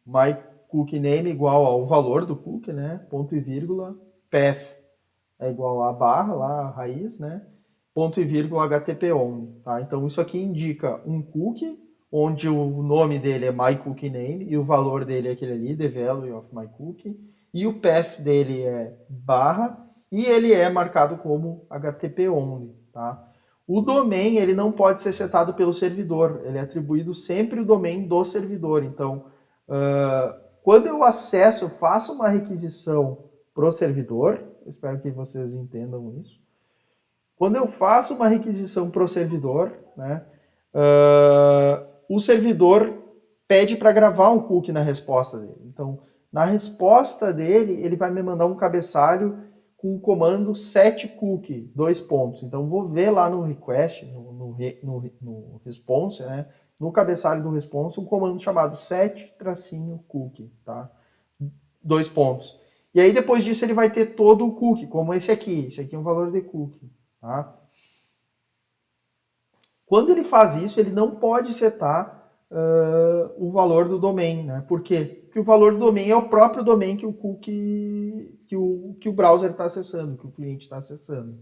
myCookieName igual ao valor do cookie, né? Ponto e vírgula, path é igual a barra, lá, a raiz, né? Ponto e vírgula HTTP only, tá? Então isso aqui indica um cookie, onde o nome dele é myCookieName e o valor dele é aquele ali, the value of myCookie, e o path dele é barra, e ele é marcado como HTTP only, tá? O domain, ele não pode ser setado pelo servidor, ele é atribuído sempre o domain do servidor. Então, quando eu acesso, eu faço uma requisição para o servidor, espero que vocês entendam isso. Quando eu faço uma requisição para o servidor, né, o servidor pede para gravar um cookie na resposta dele. Então, na resposta dele, ele vai me mandar um cabeçalho com o comando setCookie, 2 pontos. Então, vou ver lá no request, no response, né, no cabeçalho do response, um comando chamado set-cookie, tá? 2 pontos. E aí, depois disso, ele vai ter todo o cookie, como esse aqui. Esse aqui é um valor de cookie. Tá? Quando ele faz isso, ele não pode setar o valor do domain. Né? Por quê? Porque o valor do domain é o próprio domain que o cookie, que o browser está acessando, que o cliente está acessando.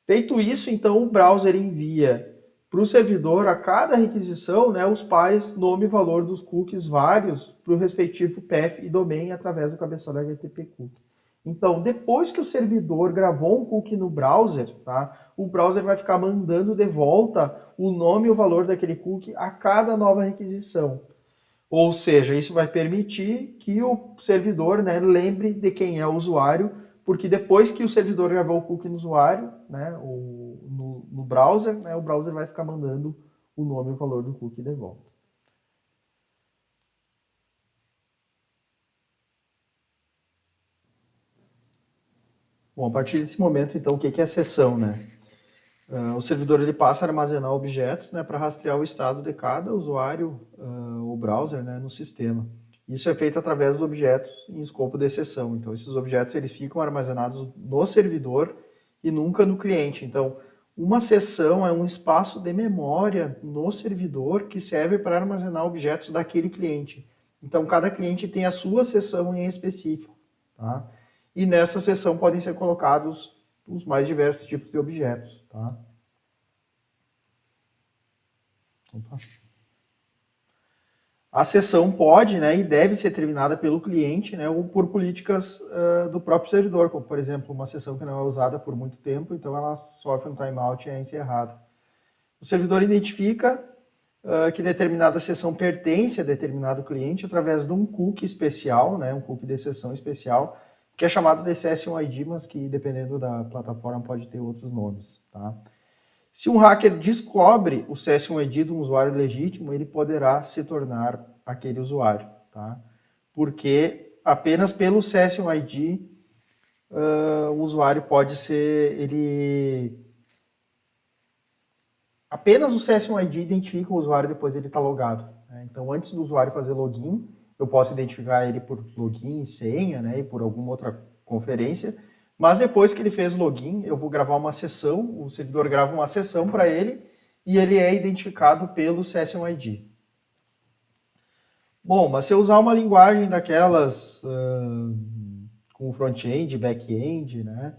Feito isso, então, o browser envia para o servidor, a cada requisição, né, os pares, nome e valor dos cookies vários para o respectivo path e domain através do cabeçalho HTTP cookie. Então, depois que o servidor gravou um cookie no browser, tá, o browser vai ficar mandando de volta o nome e o valor daquele cookie a cada nova requisição. Ou seja, isso vai permitir que o servidor, né, lembre de quem é o usuário, porque depois que o servidor gravou o cookie no usuário, né, no browser, né, o browser vai ficar mandando o nome e o valor do cookie de volta. Bom, a partir desse momento, então, o que é a sessão, né? O servidor ele passa a armazenar objetos, né, para rastrear o estado de cada usuário ou browser, né, no sistema. Isso é feito através dos objetos em escopo de sessão. Então, esses objetos eles ficam armazenados no servidor e nunca no cliente. Então, uma sessão é um espaço de memória no servidor que serve para armazenar objetos daquele cliente. Então, cada cliente tem a sua sessão em específico, tá? E nessa sessão podem ser colocados os mais diversos tipos de objetos, tá? Opa. A sessão pode, né, e deve ser terminada pelo cliente, né, ou por políticas do próprio servidor, como, por exemplo, uma sessão que não é usada por muito tempo, então ela sofre um timeout e é encerrada. O servidor identifica que determinada sessão pertence a determinado cliente através de um cookie especial, né, um cookie de sessão especial, que é chamado de Session ID, mas que dependendo da plataforma pode ter outros nomes, tá? Se um hacker descobre o Session ID de um usuário legítimo, ele poderá se tornar aquele usuário, tá? Porque apenas pelo Session ID o usuário pode ser, apenas o Session ID identifica o usuário depois ele está logado, né? Então, antes do usuário fazer login, eu posso identificar ele por login e senha, né, e por alguma outra conferência, mas depois que ele fez login, eu vou gravar uma sessão, o servidor grava uma sessão para ele e ele é identificado pelo Session ID. Bom, mas se eu usar uma linguagem daquelas com front-end, back-end, né,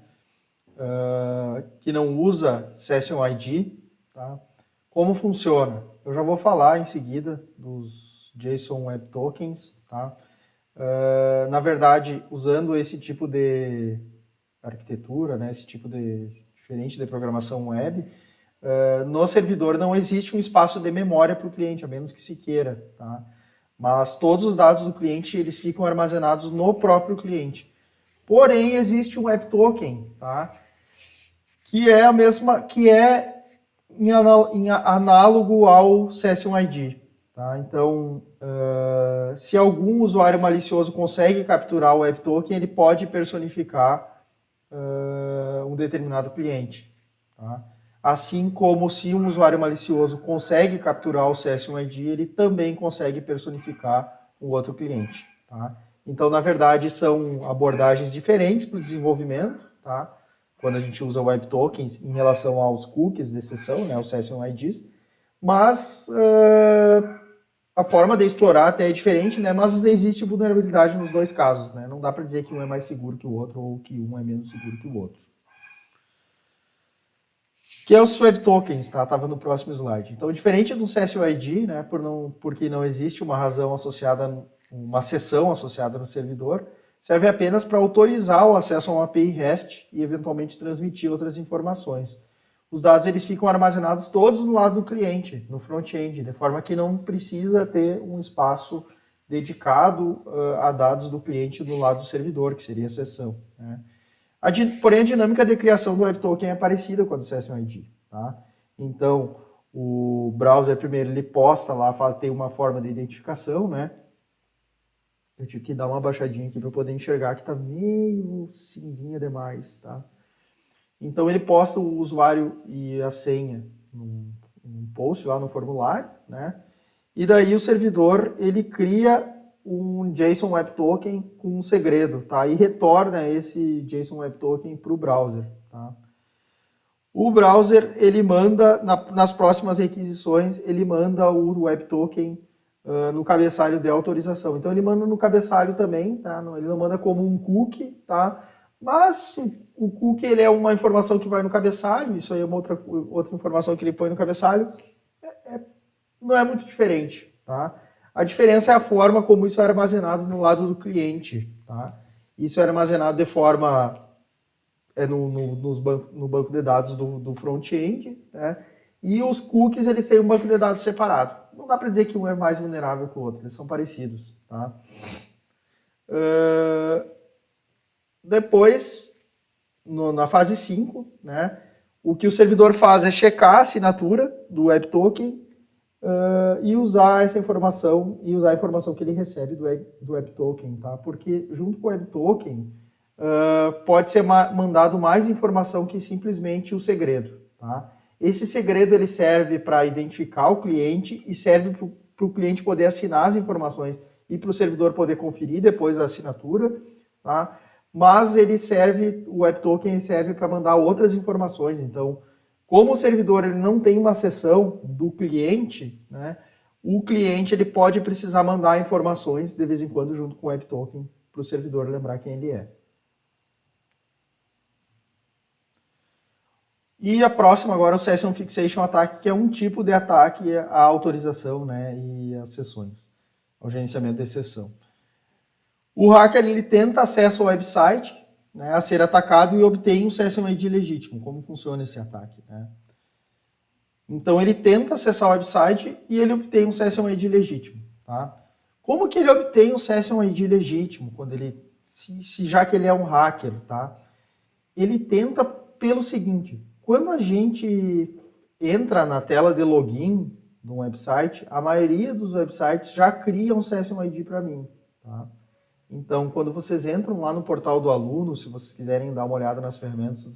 que não usa Session ID, tá? Como funciona? Eu já vou falar em seguida dos JSON Web Tokens, tá? Na verdade, usando esse tipo de arquitetura, né, esse tipo diferente de programação web, no servidor não existe um espaço de memória para o cliente, a menos que se queira, tá? Mas todos os dados do cliente eles ficam armazenados no próprio cliente. Porém, existe um Web Token, tá? Que é a mesma, que é em análogo ao Session ID, tá? Então, se algum usuário malicioso consegue capturar o Web Token, ele pode personificar um determinado cliente, tá? Assim como se um usuário malicioso consegue capturar o Session ID, ele também consegue personificar o outro cliente, tá? Então, na verdade, são abordagens diferentes para o desenvolvimento, tá? Quando a gente usa o Web Tokens em relação aos cookies de sessão, né, os Session IDs, mas a forma de explorar até é diferente, né, mas existe vulnerabilidade nos dois casos, né? Não dá para dizer que um é mais seguro que o outro ou que um é menos seguro que o outro. Que é os Web Tokens, tá? Estava no próximo slide. Então, diferente do Session ID, né, porque não existe uma razão associada, uma sessão associada no servidor, serve apenas para autorizar o acesso a uma API REST e eventualmente transmitir outras informações. Os dados eles ficam armazenados todos no lado do cliente, no front-end, de forma que não precisa ter um espaço dedicado a dados do cliente do lado do servidor, que seria a sessão, né? Porém, a dinâmica de criação do Web Token é parecida com a do Session ID, tá? Então, o browser primeiro ele posta lá, tem uma forma de identificação, né? Eu tive que dar uma baixadinha aqui para poder enxergar que está meio cinzinha demais, tá? Então, ele posta o usuário e a senha num post lá no formulário, né? E daí o servidor, ele cria um JSON Web Token com um segredo, tá? E retorna esse JSON Web Token para o browser, tá? O browser, ele manda, nas próximas requisições, ele manda o Web Token no cabeçalho de autorização. Então, ele manda no cabeçalho também, tá? Ele não manda como um cookie, tá? Mas o cookie, ele é uma informação que vai no cabeçalho, isso aí é uma outra informação que ele põe no cabeçalho, não é muito diferente, tá? A diferença é a forma como isso é armazenado no lado do cliente, tá? Isso é armazenado de forma no banco de dados do front-end, né? E os cookies eles têm um banco de dados separado. Não dá para dizer que um é mais vulnerável que o outro, eles são parecidos, tá? Depois, na fase 5, né? O que o servidor faz é checar a assinatura do Web Token e usar essa informação, a informação que ele recebe do Web Token, tá? Porque junto com o Web Token pode ser mandado mais informação que simplesmente o segredo, tá? Esse segredo ele serve para identificar o cliente e serve para o cliente poder assinar as informações e para o servidor poder conferir depois a assinatura, tá? Mas o Web Token serve para mandar outras informações. Então, como o servidor ele não tem uma sessão do cliente, né, o cliente ele pode precisar mandar informações de vez em quando junto com o Web Token para o servidor lembrar quem ele é. E a próxima agora é o Session Fixation Attack, que é um tipo de ataque à autorização, né, e às sessões, ao gerenciamento de sessão. O hacker ele tenta acesso ao website, né, a ser atacado e obtém um Session ID legítimo. Como funciona esse ataque? Né? Então ele tenta acessar o website e ele obtém um Session ID legítimo. Tá? Como que ele obtém um Session ID legítimo? Quando ele, já que ele é um hacker, tá? Ele tenta pelo seguinte: quando a gente entra na tela de login de um website, a maioria dos websites já cria um Session ID para mim. Tá? Então, quando vocês entram lá no portal do aluno, se vocês quiserem dar uma olhada nas ferramentas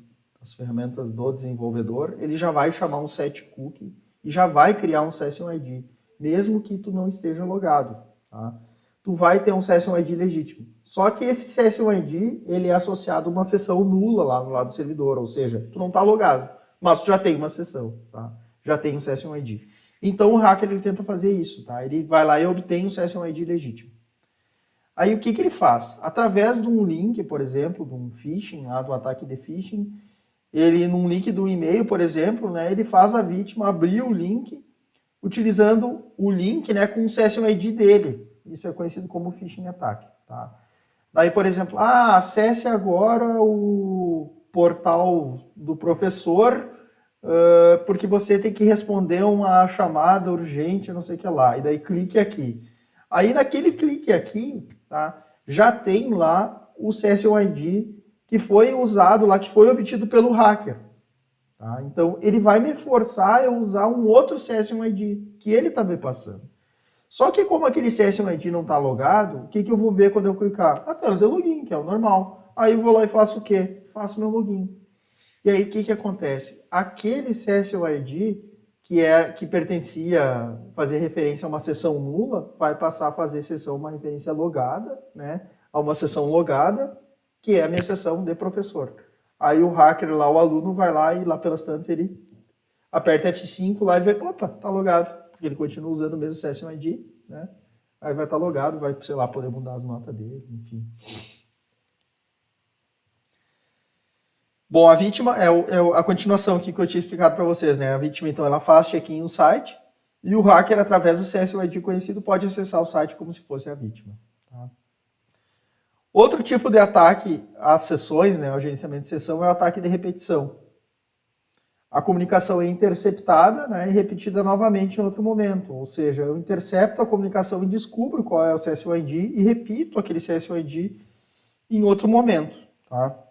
do desenvolvedor, ele já vai chamar um set cookie e já vai criar um Session ID, mesmo que tu não esteja logado. Tá? Tu vai ter um Session ID legítimo. Só que esse Session ID, ele é associado a uma sessão nula lá no lado do servidor, ou seja, tu não está logado, mas tu já tem uma sessão, tá? Já tem um Session ID. Então o hacker ele tenta fazer isso, tá? Ele vai lá e obtém um Session ID legítimo. Aí o que ele faz? Através de um link, por exemplo, de um phishing, do ataque de phishing, ele num link do e-mail, por exemplo, né, ele faz a vítima abrir o link utilizando o link, né, com o Session ID dele. Isso é conhecido como phishing attack. Tá? Daí, por exemplo, acesse agora o portal do professor porque você tem que responder uma chamada urgente, não sei o que lá. E daí clique aqui. Aí naquele clique aqui, tá, já tem lá o Session ID que foi usado lá, que foi obtido pelo hacker. Tá? Então ele vai me forçar a usar um outro Session ID que ele está me passando. Só que como aquele Session ID não está logado, o que eu vou ver quando eu clicar? A tela de login, que é o normal. Aí eu vou lá e faço o quê? Faço meu login. E aí o que acontece? Aquele Session ID que pertencia fazer referência a uma sessão nula, vai passar a fazer uma referência logada, né, a uma sessão logada, que é a minha sessão de professor. Aí o hacker lá, o aluno, vai lá e lá pelas tantas ele aperta F5 lá e vê, opa, tá logado, porque ele continua usando o mesmo Session ID, né, aí vai estar logado, vai, sei lá, poder mudar as notas dele, enfim. Bom, a vítima é a continuação aqui que eu tinha explicado para vocês, né? A vítima, então, ela faz check-in no site e o hacker, através do Session ID conhecido, pode acessar o site como se fosse a vítima. Tá? Outro tipo de ataque às sessões, né, ao gerenciamento de sessão, é o ataque de repetição. A comunicação é interceptada, né, e repetida novamente em outro momento. Ou seja, eu intercepto a comunicação e descubro qual é o Session ID e repito aquele Session ID em outro momento. Tá?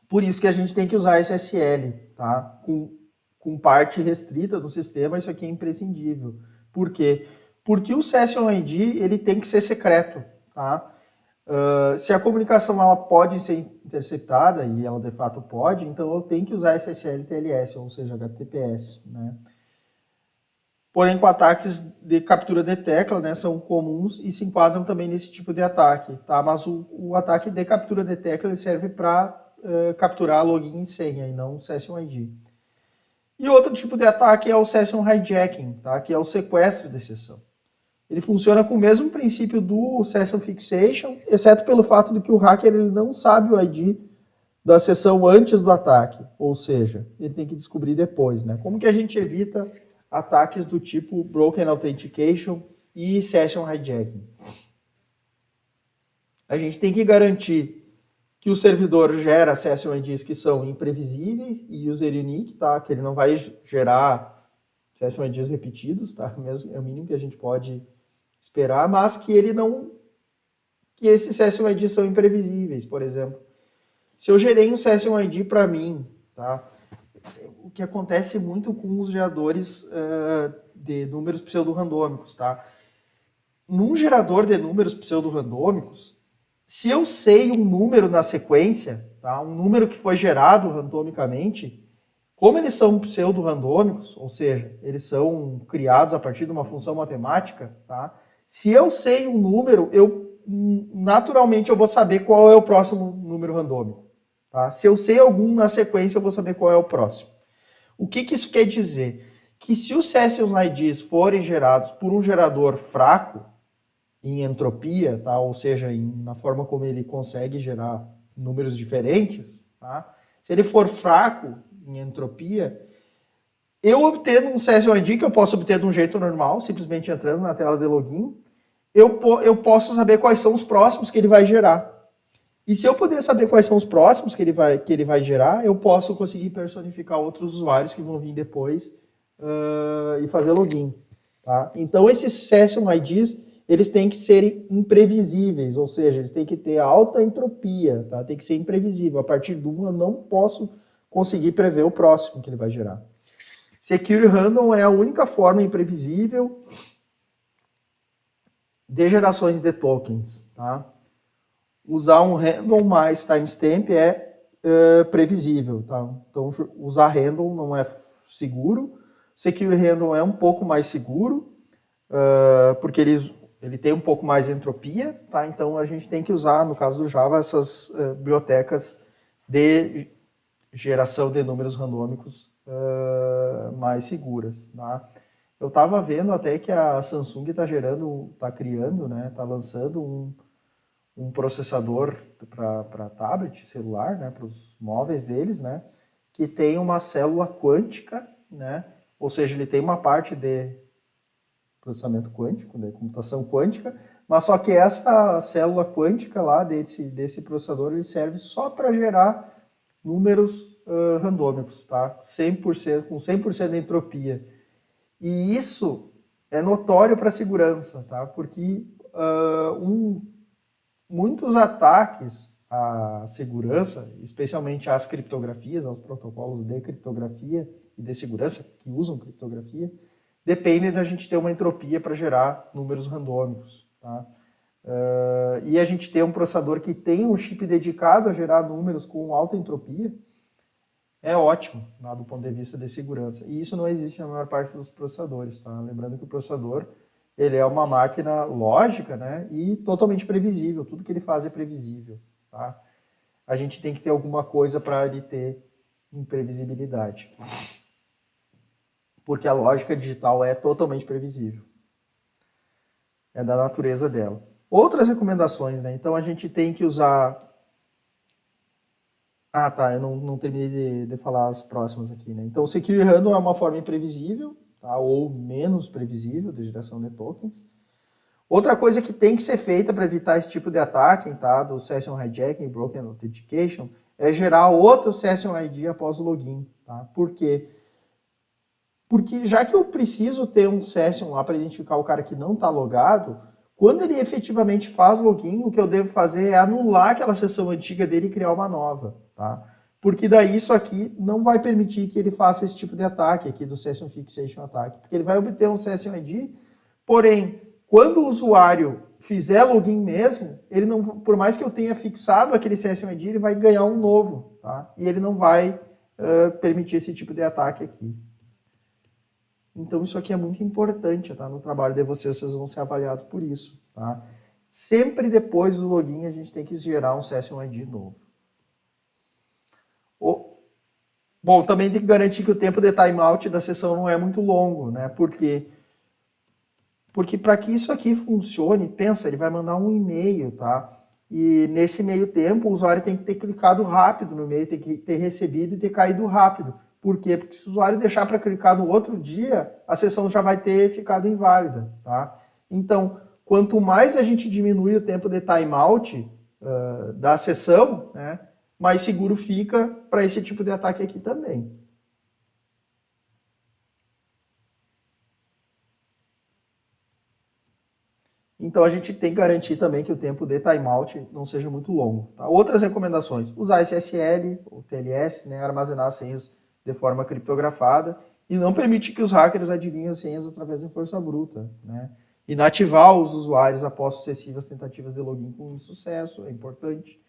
Por isso que a gente tem que usar SSL, tá? Com parte restrita do sistema, isso aqui é imprescindível. Por quê? Porque o Session ID ele tem que ser secreto. Tá? Se a comunicação ela pode ser interceptada, e ela de fato pode, então eu tenho que usar SSL TLS, ou seja, HTTPS. Né? Porém, com ataques de captura de tecla, né, são comuns e se enquadram também nesse tipo de ataque. Tá? Mas o ataque de captura de tecla ele serve para capturar login e senha e não Session ID. E outro tipo de ataque é o Session Hijacking, tá? Que é o sequestro de sessão. Ele funciona com o mesmo princípio do Session Fixation, exceto pelo fato de que o hacker ele não sabe o ID da sessão antes do ataque, ou seja, ele tem que descobrir depois. Né? Como que a gente evita ataques do tipo Broken Authentication e Session Hijacking? A gente tem que garantir que o servidor gera Session IDs que são imprevisíveis e user unique, tá? Que ele não vai gerar Session IDs repetidos, tá? É o mínimo que a gente pode esperar, mas que ele não... que esses Session IDs são imprevisíveis, por exemplo. Se eu gerei um Session ID para mim, tá? O que acontece muito com os geradores de números pseudo-randômicos, tá? Num gerador de números pseudo-randômicos, se eu sei um número na sequência, tá? Um número que foi gerado randomicamente, como eles são pseudo-randômicos, ou seja, eles são criados a partir de uma função matemática, tá? Se eu sei um número, naturalmente eu vou saber qual é o próximo número randômico. Tá? Se eu sei algum na sequência, eu vou saber qual é o próximo. O que isso quer dizer? que se os session IDs forem gerados por um gerador fraco, em entropia, tá? Ou seja, na forma como ele consegue gerar números diferentes, tá? Se ele for fraco em entropia, eu obtendo um Session ID, que eu posso obter de um jeito normal, simplesmente entrando na tela de login, eu posso saber quais são os próximos que ele vai gerar. E se eu puder saber quais são os próximos que ele vai gerar, eu posso conseguir personificar outros usuários que vão vir depois e fazer login. Tá? Então, esses Session IDs, eles têm que ser imprevisíveis, ou seja, eles têm que ter alta entropia, tá? Tem que ser imprevisível. A partir de um, eu não posso conseguir prever o próximo que ele vai gerar. Secure Random é a única forma imprevisível de gerações de tokens. Tá? Usar um random mais timestamp é previsível. Tá? Então, usar random não é seguro. Secure Random é um pouco mais seguro, porque ele tem um pouco mais de entropia. Tá? Então, a gente tem que usar, no caso do Java, essas bibliotecas de geração de números randômicos mais seguras. Tá? Eu estava vendo até que a Samsung está criando, né, está lançando um processador para tablet, celular, né, para os móveis deles, né, que tem uma célula quântica, né, ou seja, ele tem uma parte de processamento quântico, de computação quântica, mas só que essa célula quântica lá desse processador, ele serve só para gerar números randômicos, tá? 100%, com 100% de entropia. E isso é notório para a segurança, tá? Porque muitos ataques à segurança, especialmente às criptografias, aos protocolos de criptografia e de segurança que usam criptografia, dependem da gente ter uma entropia para gerar números randômicos, tá? E a gente ter um processador que tem um chip dedicado a gerar números com alta entropia, é ótimo, né, do ponto de vista de segurança. E isso não existe na maior parte dos processadores. Tá? Lembrando que o processador ele é uma máquina lógica, né, e totalmente previsível. Tudo que ele faz é previsível. Tá? A gente tem que ter alguma coisa para ele ter imprevisibilidade. Porque a lógica digital é totalmente previsível. É da natureza dela. Outras recomendações, né? Então a gente tem que usar... Ah, tá, eu não terminei de falar as próximas aqui, né? Então, o Secure Random é uma forma imprevisível, tá? Ou menos previsível de geração de tokens. Outra coisa que tem que ser feita para evitar esse tipo de ataque, tá? Do Session Hijacking e Broken Authentication, é gerar outro Session ID após o login, tá? Por quê? Porque já que eu preciso ter um Session lá para identificar o cara que não está logado, quando ele efetivamente faz login, o que eu devo fazer é anular aquela sessão antiga dele e criar uma nova, tá? Porque daí isso aqui não vai permitir que ele faça esse tipo de ataque aqui do Session Fixation Attack, porque ele vai obter um Session ID, porém, quando o usuário fizer login mesmo, ele não, por mais que eu tenha fixado aquele Session ID, ele vai ganhar um novo, tá? E ele não vai permitir esse tipo de ataque aqui. Então, isso aqui é muito importante, tá? No trabalho de vocês vão ser avaliados por isso, tá? Sempre depois do login, a gente tem que gerar um Session ID novo. Bom, também tem que garantir que o tempo de timeout da sessão não é muito longo, né? Porque para que isso aqui funcione, pensa, ele vai mandar um e-mail, tá? E nesse meio tempo, o usuário tem que ter clicado rápido no e-mail, tem que ter recebido e ter caído rápido. Por quê? Porque se o usuário deixar para clicar no outro dia, a sessão já vai ter ficado inválida. Tá? Então, quanto mais a gente diminui o tempo de timeout da sessão, né, mais seguro fica para esse tipo de ataque aqui também. Então, a gente tem que garantir também que o tempo de timeout não seja muito longo. Tá? Outras recomendações, usar SSL, ou TLS, né, armazenar senhas de forma criptografada e não permite que os hackers adivinhem as senhas através da força bruta, né? Inativar os usuários após sucessivas tentativas de login com insucesso, é importante.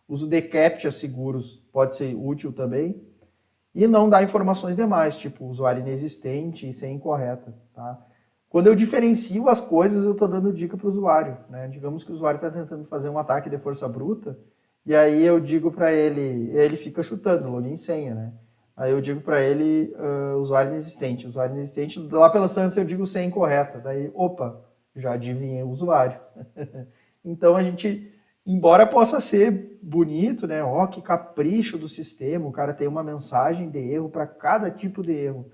Uso de CAPTCHA seguros pode ser útil também. E não dar informações demais, tipo usuário inexistente e senha incorreta, tá? Quando eu diferencio as coisas, eu estou dando dica para o usuário, né? Digamos que o usuário está tentando fazer um ataque de força bruta, e aí eu digo para ele fica chutando login e senha, né? Aí eu digo para ele usuário inexistente. Usuário inexistente, lá pela instância eu digo senha incorreta. Daí, opa, já adivinhei o usuário. Então a gente, embora possa ser bonito, né? Ó, que capricho do sistema, o cara tem uma mensagem de erro para cada tipo de erro.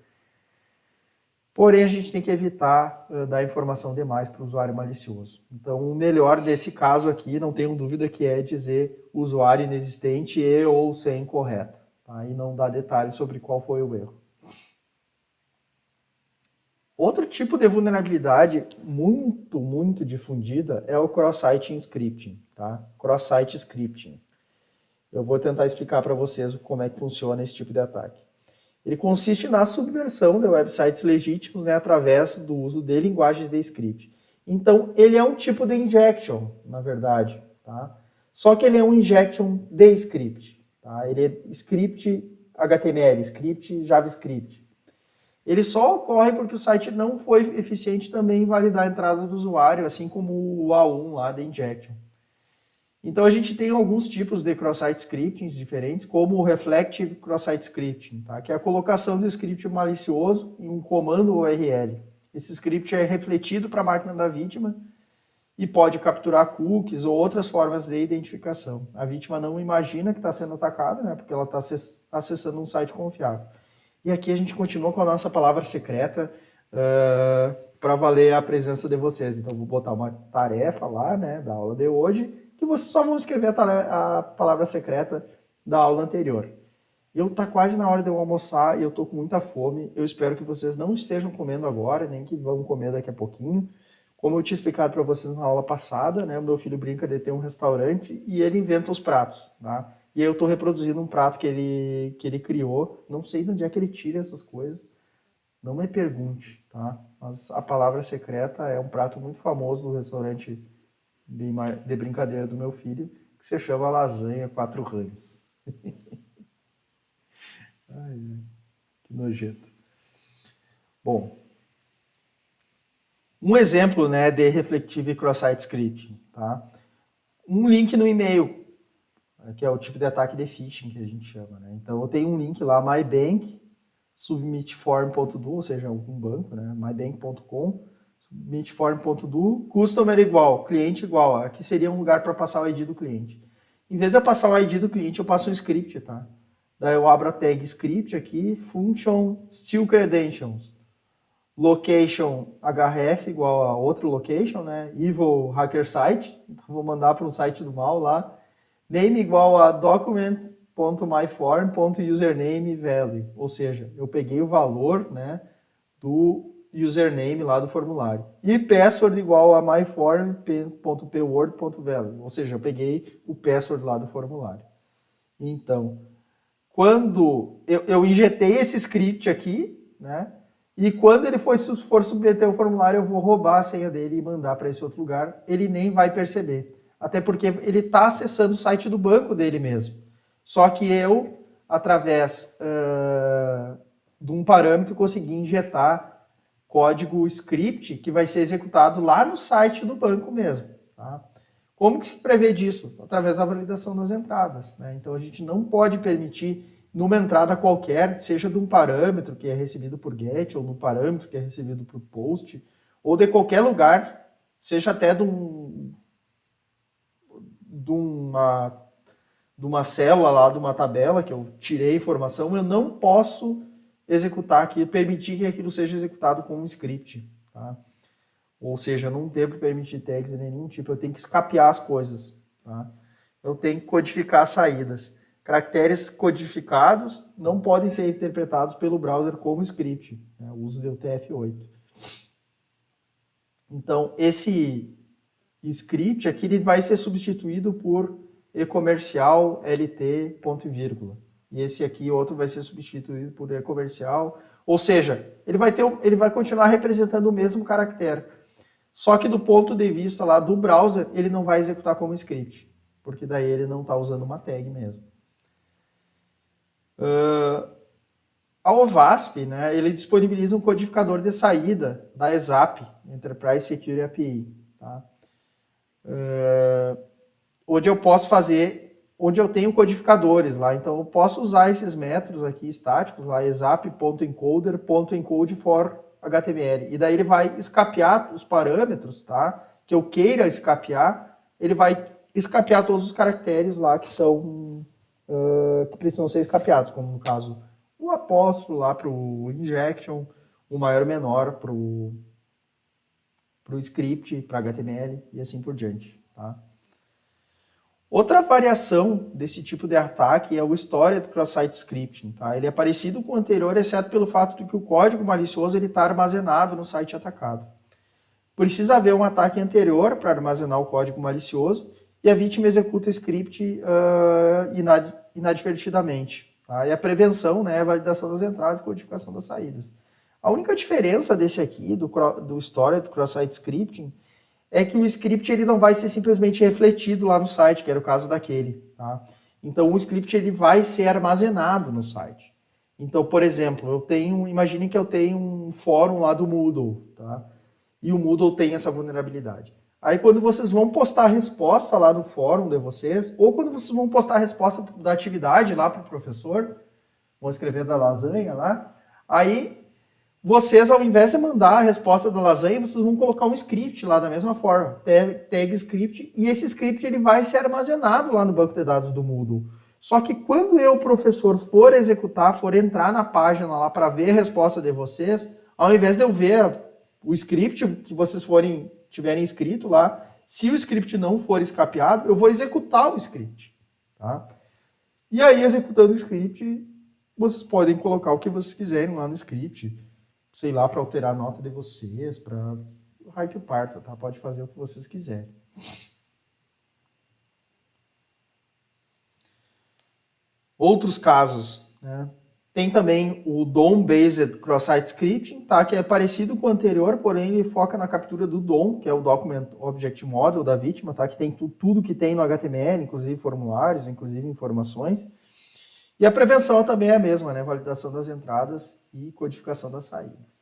Porém, a gente tem que evitar dar informação demais para o usuário malicioso. Então, o melhor desse caso aqui, não tenho dúvida, que é dizer usuário inexistente e ou senha incorreta. Tá? E não dar detalhes sobre qual foi o erro. Outro tipo de vulnerabilidade muito difundida é o cross-site scripting. Tá? Cross-site scripting. Eu vou tentar explicar para vocês como é que funciona esse tipo de ataque. Ele consiste na subversão de websites legítimos, né, através do uso de linguagens de script. Então, ele é um tipo de injection, na verdade. Tá? Só que ele é um injection de script. Tá? Ele é script HTML, script JavaScript. Ele só ocorre porque o site não foi eficiente também em validar a entrada do usuário, assim como o A1 lá de injection. Então a gente tem alguns tipos de cross-site scripting diferentes, como o Reflective Cross-Site Scripting, tá? Que é a colocação do script malicioso em um comando URL. Esse script é refletido para a máquina da vítima e pode capturar cookies ou outras formas de identificação. A vítima não imagina que está sendo atacada, né? Porque ela está acessando um site confiável. E aqui a gente continua com a nossa palavra secreta para valer a presença de vocês. Então vou botar uma tarefa lá, né, da aula de hoje, que vocês só vão escrever a palavra secreta da aula anterior. Tá quase na hora de eu almoçar e eu tô com muita fome. Eu espero que vocês não estejam comendo agora, nem que vão comer daqui a pouquinho. Como eu tinha explicado para vocês na aula passada, né, o meu filho brinca de ter um restaurante e ele inventa os pratos, tá? E eu estou reproduzindo um prato que ele criou. Não sei de onde é que ele tira essas coisas. Não me pergunte, tá? Mas a palavra secreta é um prato muito famoso do restaurante de brincadeira do meu filho, que se chama lasanha 4 rãs. Ai, que nojento. Bom, um exemplo, né, de Reflective Cross-Site Scripting, tá? Um link no e-mail, que é o tipo de ataque de phishing que a gente chama, né? Então eu tenho um link lá, mybank, submitform.do, ou seja, um banco, né? mybank.com, submitform.do, customer igual, cliente igual. Aqui seria um lugar para passar o ID do cliente. Em vez de eu passar o ID do cliente, eu passo um script, tá? Daí eu abro a tag script aqui, function still credentials, location href igual a outro location, né? Evil hacker site, então vou mandar para um site do mal lá. Name igual a document.myform.username value, ou seja, eu peguei o valor, né, do username lá do formulário. E password igual a myform.pword.value, ou seja, eu peguei o password lá do formulário. Então, quando eu injetei esse script aqui, né, e quando ele for submeter o formulário, eu vou roubar a senha dele e mandar para esse outro lugar, ele nem vai perceber. Até porque ele está acessando o site do banco dele mesmo. Só que eu, através de um parâmetro, consegui injetar código script que vai ser executado lá no site do banco mesmo. Tá? Como que se prevê disso? Através da validação das entradas. Né? Então a gente não pode permitir, numa entrada qualquer, seja de um parâmetro que é recebido por GET, ou no parâmetro que é recebido por POST, ou de qualquer lugar, seja até de uma célula lá, de uma tabela que eu tirei informação, eu não posso executar aqui, permitir que aquilo seja executado com um script. Tá? Ou seja, não devo permitir tags de nenhum tipo, eu tenho que escapear as coisas. Tá? Eu tenho que codificar as saídas. Caracteres codificados não podem ser interpretados pelo browser como script, né? O uso do UTF-8. Então, esse script aqui ele vai ser substituído por e-comercial lt ponto e vírgula. E esse aqui outro vai ser substituído por e-comercial, ou seja, ele vai continuar representando o mesmo caractere. Só que do ponto de vista lá do browser, ele não vai executar como script, porque daí ele não está usando uma tag mesmo. A OWASP, né, ele disponibiliza um codificador de saída da ESAP, Enterprise Security API, tá? Onde eu posso fazer onde eu tenho codificadores lá. Então, eu posso usar esses métodos aqui estáticos, lá, exap.encoder.encode for HTML. E daí ele vai escapear os parâmetros, tá? Que eu queira escapear, ele vai escapear todos os caracteres lá que são que precisam ser escapeados, como no caso o apóstrofo lá para o injection, o maior e menor para o script, para HTML e assim por diante, tá? Outra variação desse tipo de ataque é o Stored Cross-Site Scripting. Tá? Ele é parecido com o anterior, exceto pelo fato de que o código malicioso está armazenado no site atacado. Precisa haver um ataque anterior para armazenar o código malicioso e a vítima executa o script inadvertidamente. Tá? E a prevenção, né, é a validação das entradas e codificação das saídas. A única diferença desse aqui, do Stored Cross-Site Scripting, é que o script ele não vai ser simplesmente refletido lá no site, que era o caso daquele. Tá? Então, o script ele vai ser armazenado no site. Então, por exemplo, imaginem que eu tenho um fórum lá do Moodle, tá? E o Moodle tem essa vulnerabilidade. Aí, quando vocês vão postar a resposta lá no fórum de vocês, ou quando vocês vão postar a resposta da atividade lá para o professor, vão escrever da lasanha lá, aí vocês, ao invés de mandar a resposta da lasanha, vocês vão colocar um script lá da mesma forma, tag script, e esse script ele vai ser armazenado lá no banco de dados do Moodle. Só que quando eu, professor, for executar, for entrar na página lá para ver a resposta de vocês, ao invés de eu ver o script que vocês tiverem escrito lá, se o script não for escapeado, eu vou executar o script. Tá? E aí, executando o script, vocês podem colocar o que vocês quiserem lá no script, sei lá, para alterar a nota de vocês, para raio que parta, tá? Pode fazer o que vocês quiserem. Outros casos, né? Tem também o DOM-Based Cross-Site Scripting, tá? Que é parecido com o anterior, porém ele foca na captura do DOM, que é o Document Object Model da vítima, tá? Que tem tudo que tem no HTML, inclusive formulários, inclusive informações. E a prevenção também é a mesma, né? Validação das entradas e codificação das saídas.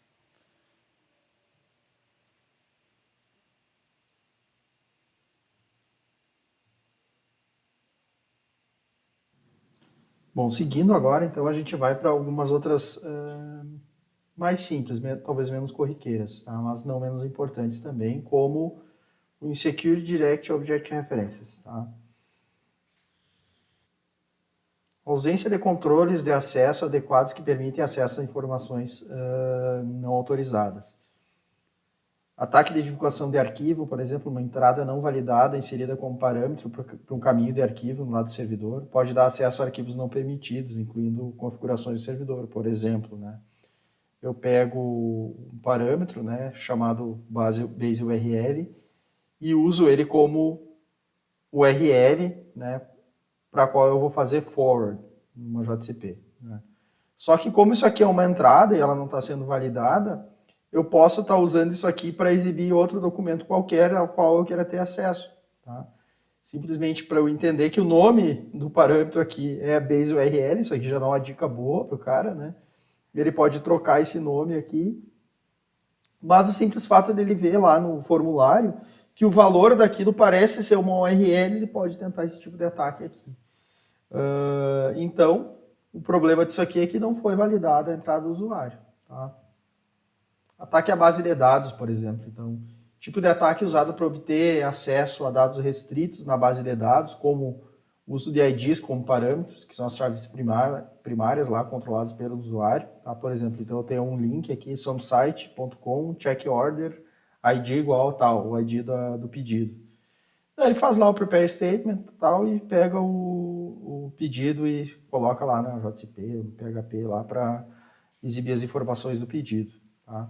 Bom, seguindo agora, então a gente vai para algumas outras mais simples, talvez menos corriqueiras, tá? Mas não menos importantes também, como o Insecure Direct Object References. Tá? Ausência de controles de acesso adequados que permitem acesso a informações não autorizadas. Ataque de divulgação de arquivo, por exemplo, uma entrada não validada inserida como parâmetro para um caminho de arquivo no lado do servidor, pode dar acesso a arquivos não permitidos, incluindo configurações do servidor, por exemplo. Né? Eu pego um parâmetro, né, chamado base URL e uso ele como URL, né, para qual eu vou fazer forward numa JCP. Né? Só que como isso aqui é uma entrada e ela não está sendo validada, eu posso estar usando isso aqui para exibir outro documento qualquer ao qual eu queira ter acesso. Tá? Simplesmente para eu entender que o nome do parâmetro aqui é base URL, isso aqui já dá uma dica boa para o cara, né? Ele pode trocar esse nome aqui, mas o simples fato dele ver lá no formulário que o valor daquilo parece ser uma URL, ele pode tentar esse tipo de ataque aqui. Então, o problema disso aqui é que não foi validada a entrada do usuário. Tá? Ataque à base de dados, por exemplo. Então, tipo de ataque usado para obter acesso a dados restritos na base de dados, como o uso de IDs como parâmetros, que são as chaves primárias lá controladas pelo usuário. Tá? Por exemplo, então eu tenho um link aqui, somesite.com, check order, ID igual a tal, o ID do pedido. Daí ele faz lá o prepare statement tal, e pega o pedido e coloca lá na JCP, no PHP lá para exibir as informações do pedido. Tá?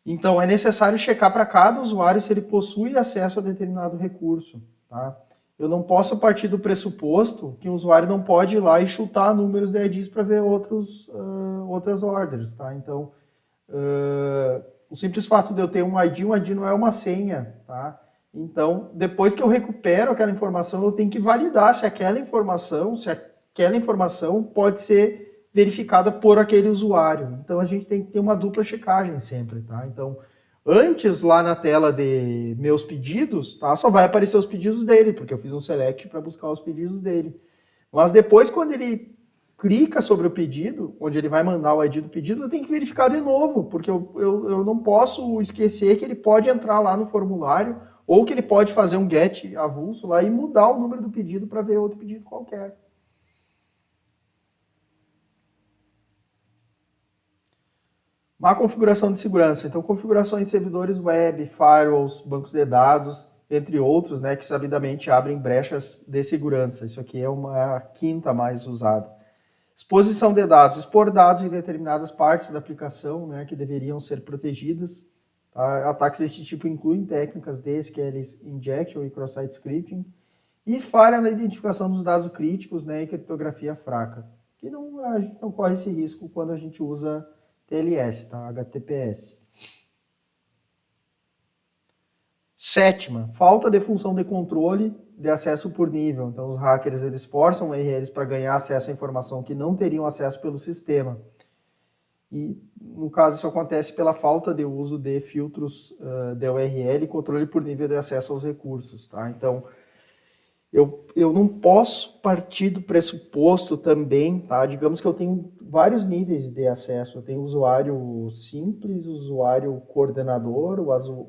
Então, é necessário checar para cada usuário se ele possui acesso a determinado recurso. Tá? Eu não posso partir do pressuposto que o usuário não pode ir lá e chutar números de IDs para ver outras orders. Tá? Então, o simples fato de eu ter um ID não é uma senha. Tá? Então, depois que eu recupero aquela informação, eu tenho que validar se aquela informação pode ser verificada por aquele usuário. Então, a gente tem que ter uma dupla checagem sempre. Tá? Então, Antes, lá na tela de meus pedidos, tá? Só vai aparecer os pedidos dele, porque eu fiz um select para buscar os pedidos dele. Mas depois, quando ele clica sobre o pedido, onde ele vai mandar o ID do pedido, eu tenho que verificar de novo, porque eu não posso esquecer que ele pode entrar lá no formulário, ou que ele pode fazer um get avulso lá e mudar o número do pedido para ver outro pedido qualquer. Má configuração de segurança. Então, configurações de servidores web, firewalls, bancos de dados, entre outros, né, que sabidamente abrem brechas de segurança. Isso aqui é uma quinta mais usada. Exposição de dados. Expor dados em determinadas partes da aplicação, né, que deveriam ser protegidas. Tá? Ataques desse tipo incluem técnicas de SQL injection e cross-site scripting. E falha na identificação dos dados críticos, né, e criptografia fraca. Que a gente não corre esse risco quando a gente usa TLS, tá? HTTPS. Sétima, falta de função de controle de acesso por nível. Então, os hackers eles forçam URLs para ganhar acesso à informação que não teriam acesso pelo sistema. E, no caso, isso acontece pela falta de uso de filtros de URL e controle por nível de acesso aos recursos. Tá? Então, eu não posso partir do pressuposto também, tá? Digamos que eu tenho vários níveis de acesso. Eu tenho usuário simples, usuário coordenador,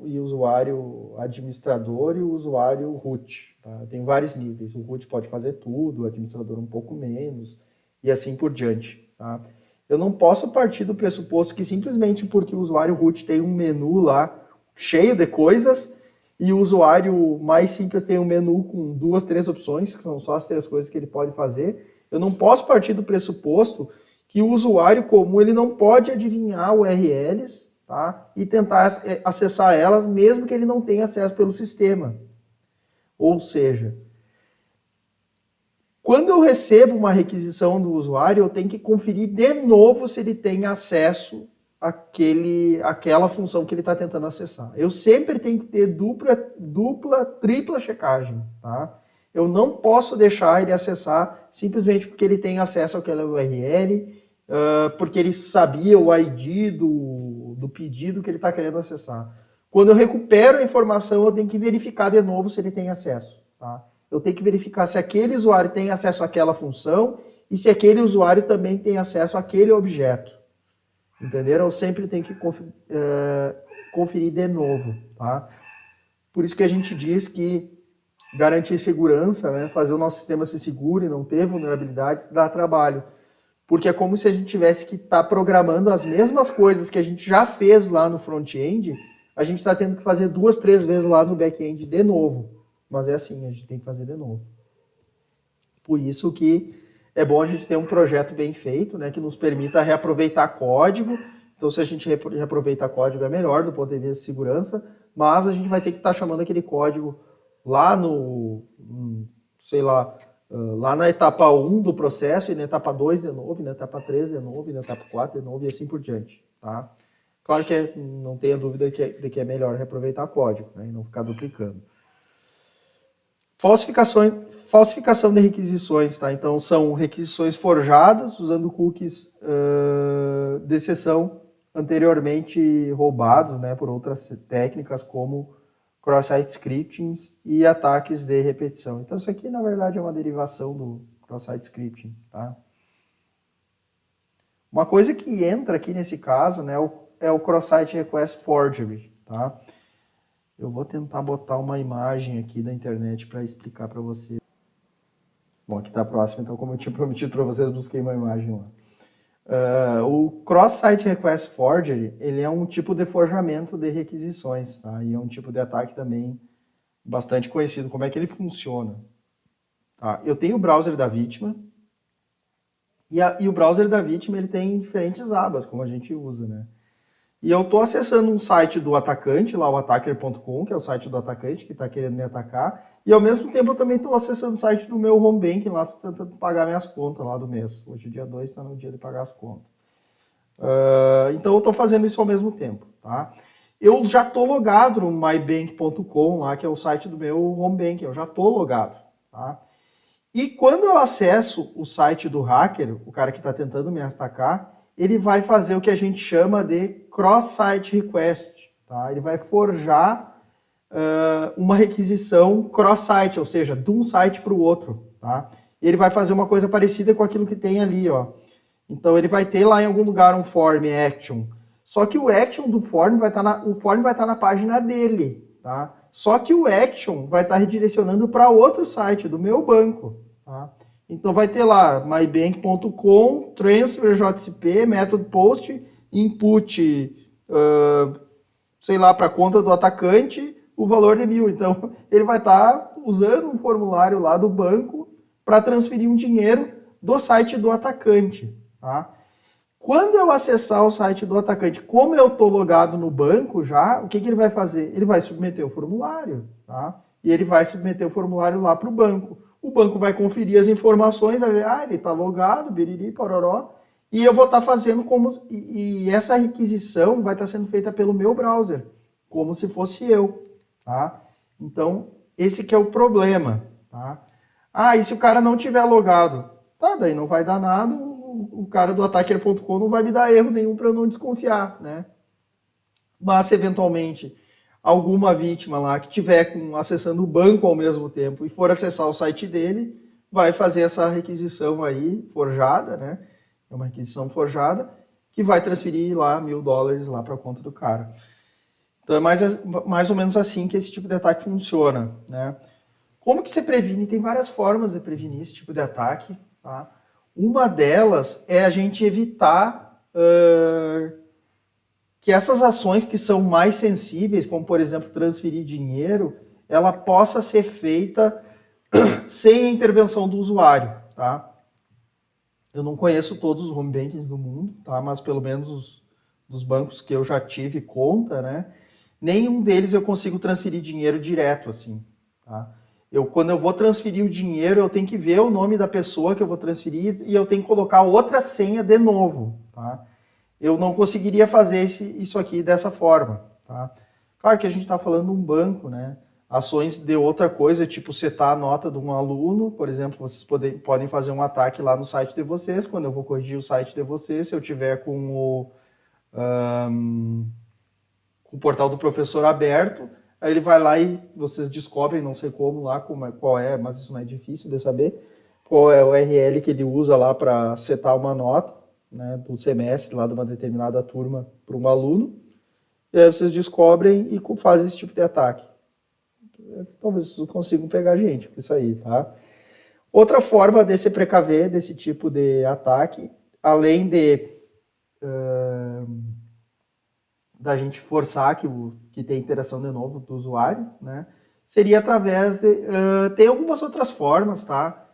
e usuário administrador e o usuário root. Tá? Eu tenho vários níveis. O root pode fazer tudo, o administrador um pouco menos, e assim por diante. Tá? Eu não posso partir do pressuposto que simplesmente porque o usuário root tem um menu lá cheio de coisas, e o usuário mais simples tem um menu com 2, 3 opções, que são só as 3 coisas que ele pode fazer. Eu não posso partir do pressuposto que o usuário comum ele não pode adivinhar URLs, tá? E tentar acessar elas, mesmo que ele não tenha acesso pelo sistema. Ou seja, quando eu recebo uma requisição do usuário, eu tenho que conferir de novo se ele tem acesso àquela função que ele está tentando acessar. Eu sempre tenho que ter dupla, tripla checagem. Tá? Eu não posso deixar ele acessar simplesmente porque ele tem acesso àquela URL, porque ele sabia o ID do pedido que ele está querendo acessar. Quando eu recupero a informação, eu tenho que verificar de novo se ele tem acesso. Tá? Eu tenho que verificar se aquele usuário tem acesso àquela função e se aquele usuário também tem acesso àquele objeto. Entenderam? Eu sempre tenho que conferir de novo. Tá? Por isso que a gente diz que garantir segurança, né, fazer o nosso sistema ser seguro e não ter vulnerabilidade, dá trabalho. Porque é como se a gente tivesse que estar programando as mesmas coisas que a gente já fez lá no front-end, a gente está tendo que fazer 2, 3 vezes lá no back-end de novo. Mas é assim, a gente tem que fazer de novo. Por isso que é bom a gente ter um projeto bem feito, né, que nos permita reaproveitar código. Então, se a gente reaproveitar código é melhor do ponto de vista de segurança, mas a gente vai ter que estar chamando aquele código lá lá na etapa 1 do processo, e na etapa 2 de novo, e na etapa 3 de novo, e na etapa 4 de novo, e assim por diante. Tá? Claro que não tenha dúvida de que é melhor reaproveitar código, né, e não ficar duplicando. Falsificação de requisições, tá? Então, são requisições forjadas usando cookies de exceção anteriormente roubados, né, por outras técnicas como cross-site scripting e ataques de repetição. Então, isso aqui, na verdade, é uma derivação do cross-site scripting. Tá? Uma coisa que entra aqui nesse caso, né, é o cross-site request forgery. Tá? Eu vou tentar botar uma imagem aqui da internet para explicar para vocês. Bom, aqui está próximo, então como eu tinha prometido para vocês, eu busquei uma imagem lá. O cross-site request forgery, ele é um tipo de forjamento de requisições, tá? E é um tipo de ataque também bastante conhecido. Como é que ele funciona? Tá? Eu tenho o browser da vítima, e o browser da vítima ele tem diferentes abas, como a gente usa, né? E eu estou acessando um site do atacante, lá o attacker.com, que é o site do atacante que está querendo me atacar, e ao mesmo tempo eu também estou acessando o site do meu home banking, lá estou tentando pagar minhas contas lá do mês. Hoje, dia 2, está no dia de pagar as contas. Então eu estou fazendo isso ao mesmo tempo. Tá? Eu já estou logado no mybank.com, lá, que é o site do meu home banking, eu já estou logado. Tá? E quando eu acesso o site do hacker, o cara que está tentando me atacar, ele vai fazer o que a gente chama de cross-site request. tá? Ele vai forjar uma requisição cross-site, ou seja, de um site para o outro, tá? Ele vai fazer uma coisa parecida com aquilo que tem ali, ó. Então ele vai ter lá em algum lugar um form action, só que o action do form vai estar na página dele, tá? Só que o action vai estar redirecionando para outro site do meu banco, tá? Então vai ter lá mybank.com, transfer JCP, method post, input, sei lá, para a conta do atacante, o valor de 1.000. Então ele vai estar usando um formulário lá do banco para transferir um dinheiro do site do atacante, tá? Quando eu acessar o site do atacante, como eu estou logado no banco já, o que ele vai fazer? Ele vai submeter o formulário, tá? E ele vai submeter o formulário lá para o banco. O banco vai conferir as informações, vai ver, ele está logado, biriri, pororó, e eu vou estar fazendo como... E essa requisição vai estar sendo feita pelo meu browser, como se fosse eu, tá? Então, esse que é o problema, tá? E se o cara não tiver logado? Tá, daí não vai dar nada, o cara do attacker.com não vai me dar erro nenhum para eu não desconfiar, né? Mas, se eventualmente, alguma vítima lá que estiver acessando o banco ao mesmo tempo e for acessar o site dele, vai fazer essa requisição aí, forjada, né? É uma requisição forjada, que vai transferir lá $1.000 lá para a conta do cara. Então, é mais ou menos assim que esse tipo de ataque funciona, né? Como que você previne? Tem várias formas de prevenir esse tipo de ataque, tá? Uma delas é a gente evitar que essas ações que são mais sensíveis, como por exemplo transferir dinheiro, ela possa ser feita sem a intervenção do usuário, tá? Eu não conheço todos os home bankings do mundo, tá? Mas pelo menos dos bancos que eu já tive conta, né? Nenhum deles eu consigo transferir dinheiro direto, assim, tá? Quando eu vou transferir o dinheiro, eu tenho que ver o nome da pessoa que eu vou transferir e eu tenho que colocar outra senha de novo, tá? Eu não conseguiria fazer isso aqui dessa forma, tá? Claro que a gente está falando de um banco, né? Ações de outra coisa, tipo setar a nota de um aluno, por exemplo, vocês podem fazer um ataque lá no site de vocês, quando eu vou corrigir o site de vocês, se eu tiver com o portal do professor aberto, aí ele vai lá e vocês descobrem, não sei como lá, qual é, mas isso não é difícil de saber, qual é o URL que ele usa lá para setar uma nota, né, do semestre lá de uma determinada turma para um aluno, e aí vocês descobrem e fazem esse tipo de ataque. Talvez vocês consigam pegar a gente com isso aí, tá? Outra forma de se precaver desse tipo de ataque, além da gente forçar que tenha interação de novo do usuário, né? Seria através de... tem algumas outras formas, tá?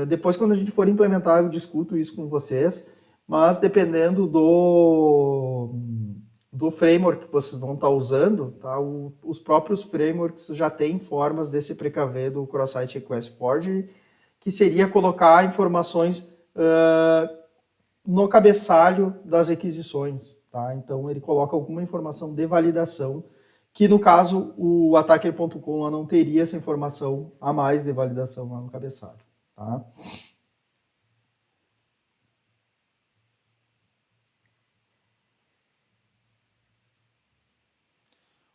Depois, quando a gente for implementar, eu discuto isso com vocês, mas dependendo do framework que vocês vão estar usando, tá? Os próprios frameworks já têm formas de se precaver do Cross-Site Request Forgery, que seria colocar informações no cabeçalho das requisições, tá? Então ele coloca alguma informação de validação, que no caso o attacker.com não teria essa informação a mais de validação lá no cabeçalho, tá?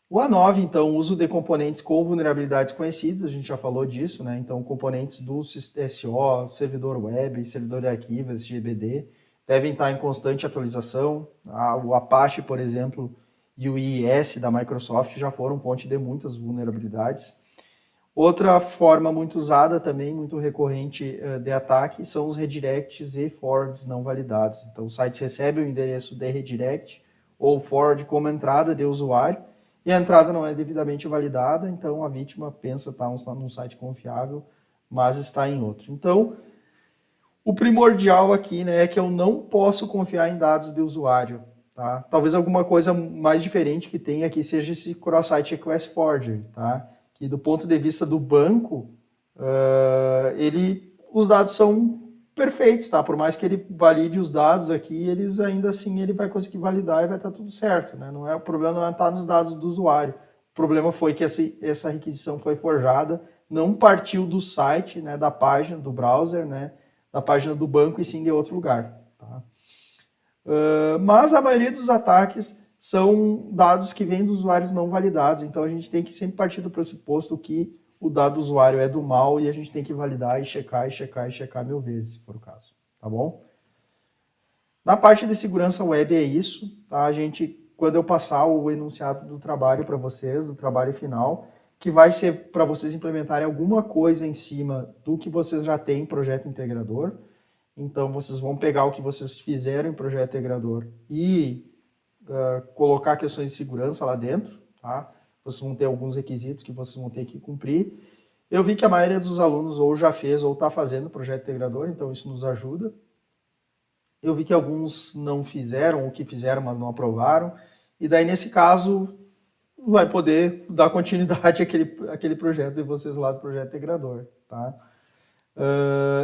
O A9, então, uso de componentes com vulnerabilidades conhecidas, a gente já falou disso, né? Então, componentes do SO, servidor web, servidor de arquivos, GBD, devem estar em constante atualização. O Apache, por exemplo, e o IIS da Microsoft já foram fonte de muitas vulnerabilidades. Outra forma muito usada também, muito recorrente de ataque, são os redirects e forwards não validados. Então, o site recebe o endereço de redirect ou forward como entrada de usuário, e a entrada não é devidamente validada, então a vítima pensa estar num site confiável, mas está em outro. Então, o primordial aqui, né, é que eu não posso confiar em dados de usuário. Tá? Talvez alguma coisa mais diferente que tenha aqui seja esse Cross-Site Request Forgery, tá? Que do ponto de vista do banco, os dados são perfeitos, tá? Por mais que ele valide os dados aqui, ainda assim ele vai conseguir validar e vai estar tudo certo, né? O problema não está nos dados do usuário. O problema foi que essa requisição foi forjada, não partiu do site, né, da página do browser, né, da página do banco, e sim de outro lugar. Tá? Mas a maioria dos ataques são dados que vêm dos usuários não validados. Então, a gente tem que sempre partir do pressuposto que o dado do usuário é do mal e a gente tem que validar e checar, e checar, e checar 1000 vezes, se for o caso. Tá bom? Na parte de segurança web é isso. Tá? A gente, quando eu passar o enunciado do trabalho para vocês, do trabalho final, que vai ser para vocês implementarem alguma coisa em cima do que vocês já têm em projeto integrador. Então, vocês vão pegar o que vocês fizeram em projeto integrador e colocar questões de segurança lá dentro. Tá? Vocês vão ter alguns requisitos que vocês vão ter que cumprir. Eu vi que a maioria dos alunos ou já fez ou está fazendo projeto integrador, então isso nos ajuda. Eu vi que alguns não fizeram, ou que fizeram, mas não aprovaram. E daí, nesse caso, vai poder dar continuidade àquele projeto de vocês lá do projeto integrador. Tá?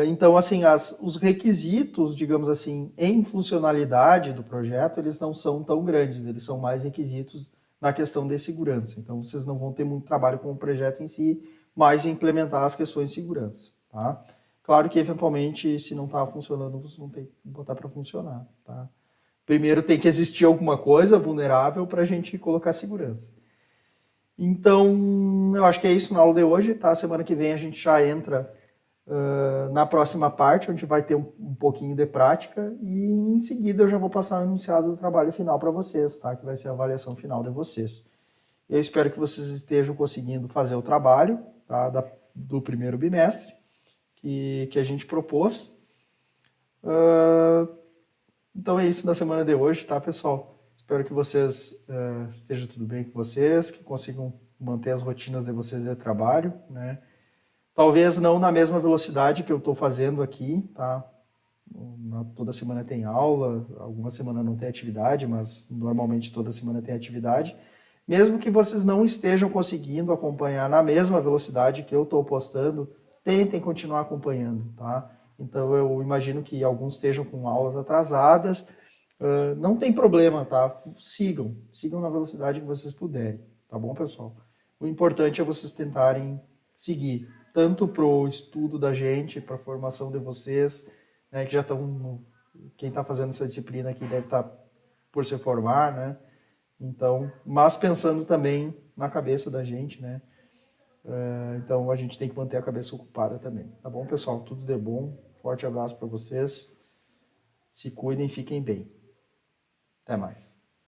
Então, assim, os requisitos, digamos assim, em funcionalidade do projeto, eles não são tão grandes, eles são mais requisitos na questão de segurança. Então, vocês não vão ter muito trabalho com o projeto em si, mas implementar as questões de segurança. Tá? Claro que, eventualmente, se não está funcionando, vocês vão ter que botar para funcionar. Tá? Primeiro tem que existir alguma coisa vulnerável para a gente colocar segurança. Então, eu acho que é isso na aula de hoje. Tá? Semana que vem a gente já entra na próxima parte, onde vai ter um pouquinho de prática, e em seguida eu já vou passar o enunciado do trabalho final para vocês, tá? Que vai ser a avaliação final de vocês. Eu espero que vocês estejam conseguindo fazer o trabalho, tá? Do primeiro bimestre que a gente propôs. Então é isso na semana de hoje, tá, pessoal? Espero que vocês esteja tudo bem com vocês, que consigam manter as rotinas de vocês de trabalho, né? Talvez não na mesma velocidade que eu estou fazendo aqui, tá? Toda semana tem aula, alguma semana não tem atividade, mas normalmente toda semana tem atividade. Mesmo que vocês não estejam conseguindo acompanhar na mesma velocidade que eu estou postando, tentem continuar acompanhando, tá? Então eu imagino que alguns estejam com aulas atrasadas, não tem problema, tá? Sigam na velocidade que vocês puderem, tá bom, pessoal? O importante é vocês tentarem seguir, tanto para o estudo da gente, para a formação de vocês, né, que já estão, quem está fazendo essa disciplina aqui deve estar por se formar, né? Então, mas pensando também na cabeça da gente, né? Então a gente tem que manter a cabeça ocupada também. Tá bom, pessoal? Tudo de bom. Forte abraço para vocês. Se cuidem, fiquem bem. Até mais.